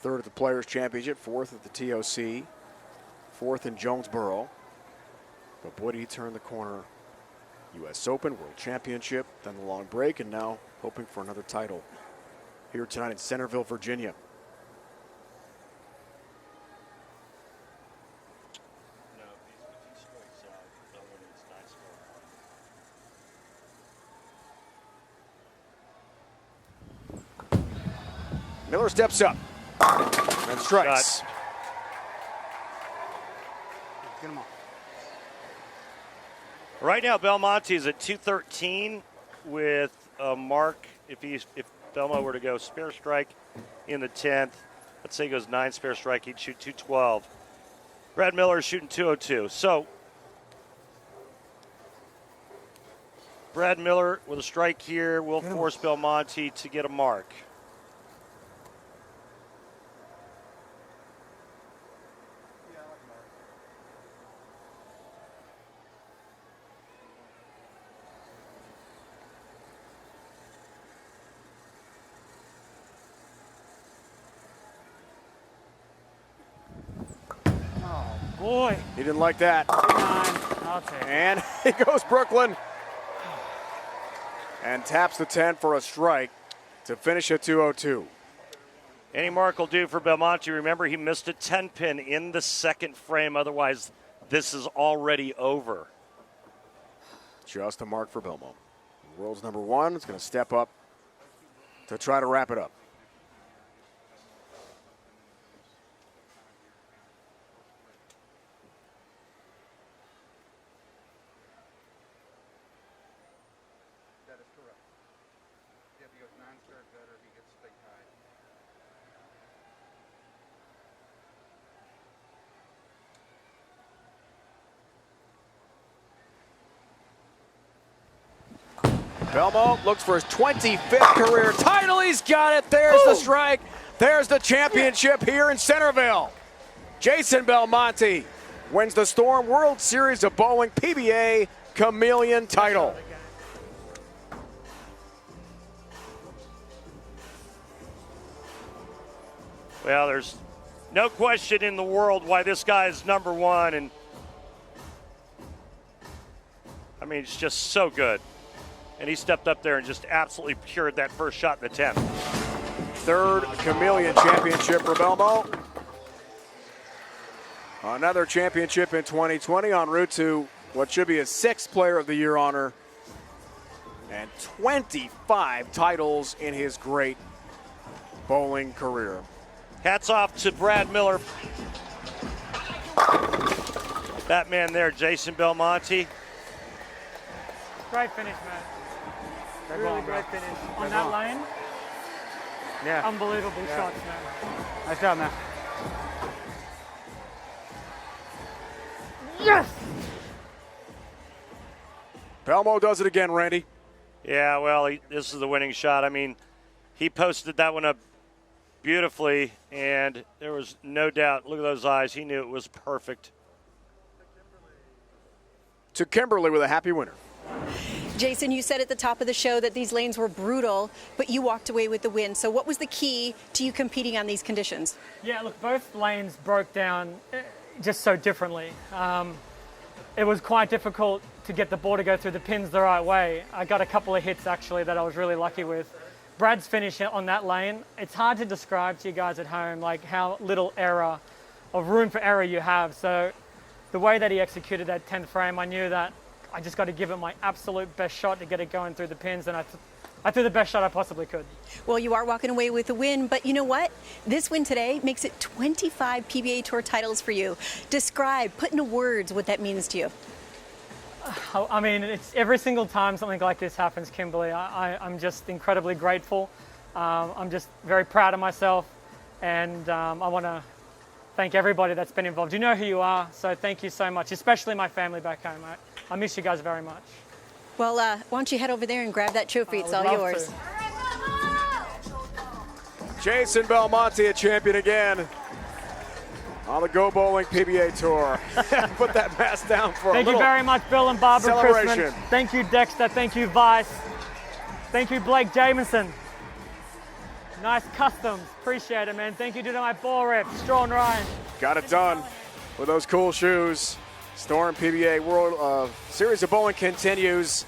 3rd at the Players' Championship, 4th at the TOC, 4th in Jonesboro. But boy, did he turn the corner. U.S. Open, World Championship, then the long break, and now hoping for another title here tonight in Centreville, Virginia. Miller steps up and strikes. Shot. Get him off. Right now, Belmonte is at 213 with a mark. If Belmo were to go spare strike in the 10th, let's say he goes 9 spare strike, he'd shoot 212. Brad Miller is shooting 202. So Brad Miller with a strike here will force Belmonte to get a mark. Boy. He didn't like that. I'll take it. And he goes Brooklyn. And taps the 10 for a strike to finish at 202. Any mark will do for Belmonte. Remember, he missed a 10-pin in the second frame. Otherwise, this is already over. Just a mark for Belmonte. World's number one is going to step up to try to wrap it up. That is correct. If he goes non-stirred better, he gets stay high. Belmonte looks for his 25th career title. He's got it. There's the strike. There's the championship here in Centreville. Jason Belmonte wins the Storm World Series of Bowling PBA Chameleon title. Well, there's no question in the world why this guy is number one. And I mean, it's just so good. And he stepped up there and just absolutely cured that first shot in the 10th. Third Chameleon Championship for Belmonte. Another championship in 2020 en route to what should be his 6th Player of the Year honor. And 25 titles in his great bowling career. Hats off to Brad Miller. That man there, Jason Belmonte. Great finish, man. Really great finish. On that lane, Yeah. unbelievable shots, man. Nice job, man. Yes! Belmonte does it again, Randy. Yeah, well, this is the winning shot. I mean, he posted that one up beautifully, and there was no doubt. Look at those eyes. He knew it was perfect. To Kimberly with a happy winner. Jason, you said at the top of the show that these lanes were brutal, but you walked away with the win. So what was the key to you competing on these conditions? Yeah, look, both lanes broke down just so differently. It was quite difficult to get the ball to go through the pins the right way. I got a couple of hits, actually, that I was really lucky with. Brad's finish on that lane, it's hard to describe to you guys at home, like how little error, of room for error you have. So the way that he executed that 10th frame, I knew that I just got to give it my absolute best shot to get it going through the pins, and I threw the best shot I possibly could. Well, you are walking away with a win, but you know what? This win today makes it 25 PBA Tour titles for you. Describe, put into words what that means to you. I mean, it's every single time something like this happens, Kimberly, I'm just incredibly grateful. I'm just very proud of myself, and I want to thank everybody that's been involved. You know who you are, so thank you so much, especially my family back home. I miss you guys very much. Well, why don't you head over there and grab that trophy? It's all yours. Jason Belmonte, a champion again on the Go Bowling PBA Tour. Put that mask down for Thank you very much, Bill and Barbara celebration. Christman. Thank you, Dexter. Thank you, Vice. Thank you, Blake Jamieson. Nice customs. Appreciate it, man. Thank you to my ball rep, Straw and Ryan. Got it done with those cool shoes. Storm PBA World Series of Bowling continues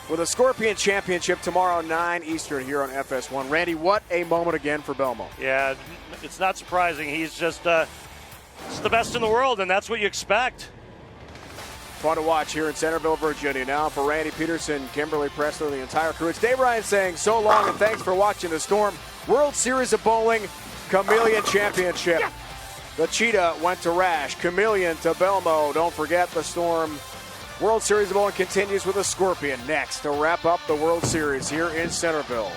with a Scorpion Championship tomorrow, 9 Eastern here on FS1. Randy, what a moment again for Belmonte. Yeah, it's not surprising. He's just it's the best in the world, and that's what you expect. Fun to watch here in Centreville, Virginia. Now for Randy Peterson, Kimberly Presley, the entire crew. It's Dave Ryan saying so long, and thanks for watching the Storm World Series of Bowling Chameleon Championship. Yeah. The Cheetah went to Rash, Chameleon to Belmo. Don't forget the Storm World Series of Bowling continues with a Scorpion next to wrap up the World Series here in Centreville.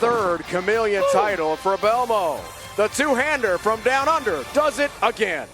Third Chameleon title for Belmo. The two-hander from down under does it again.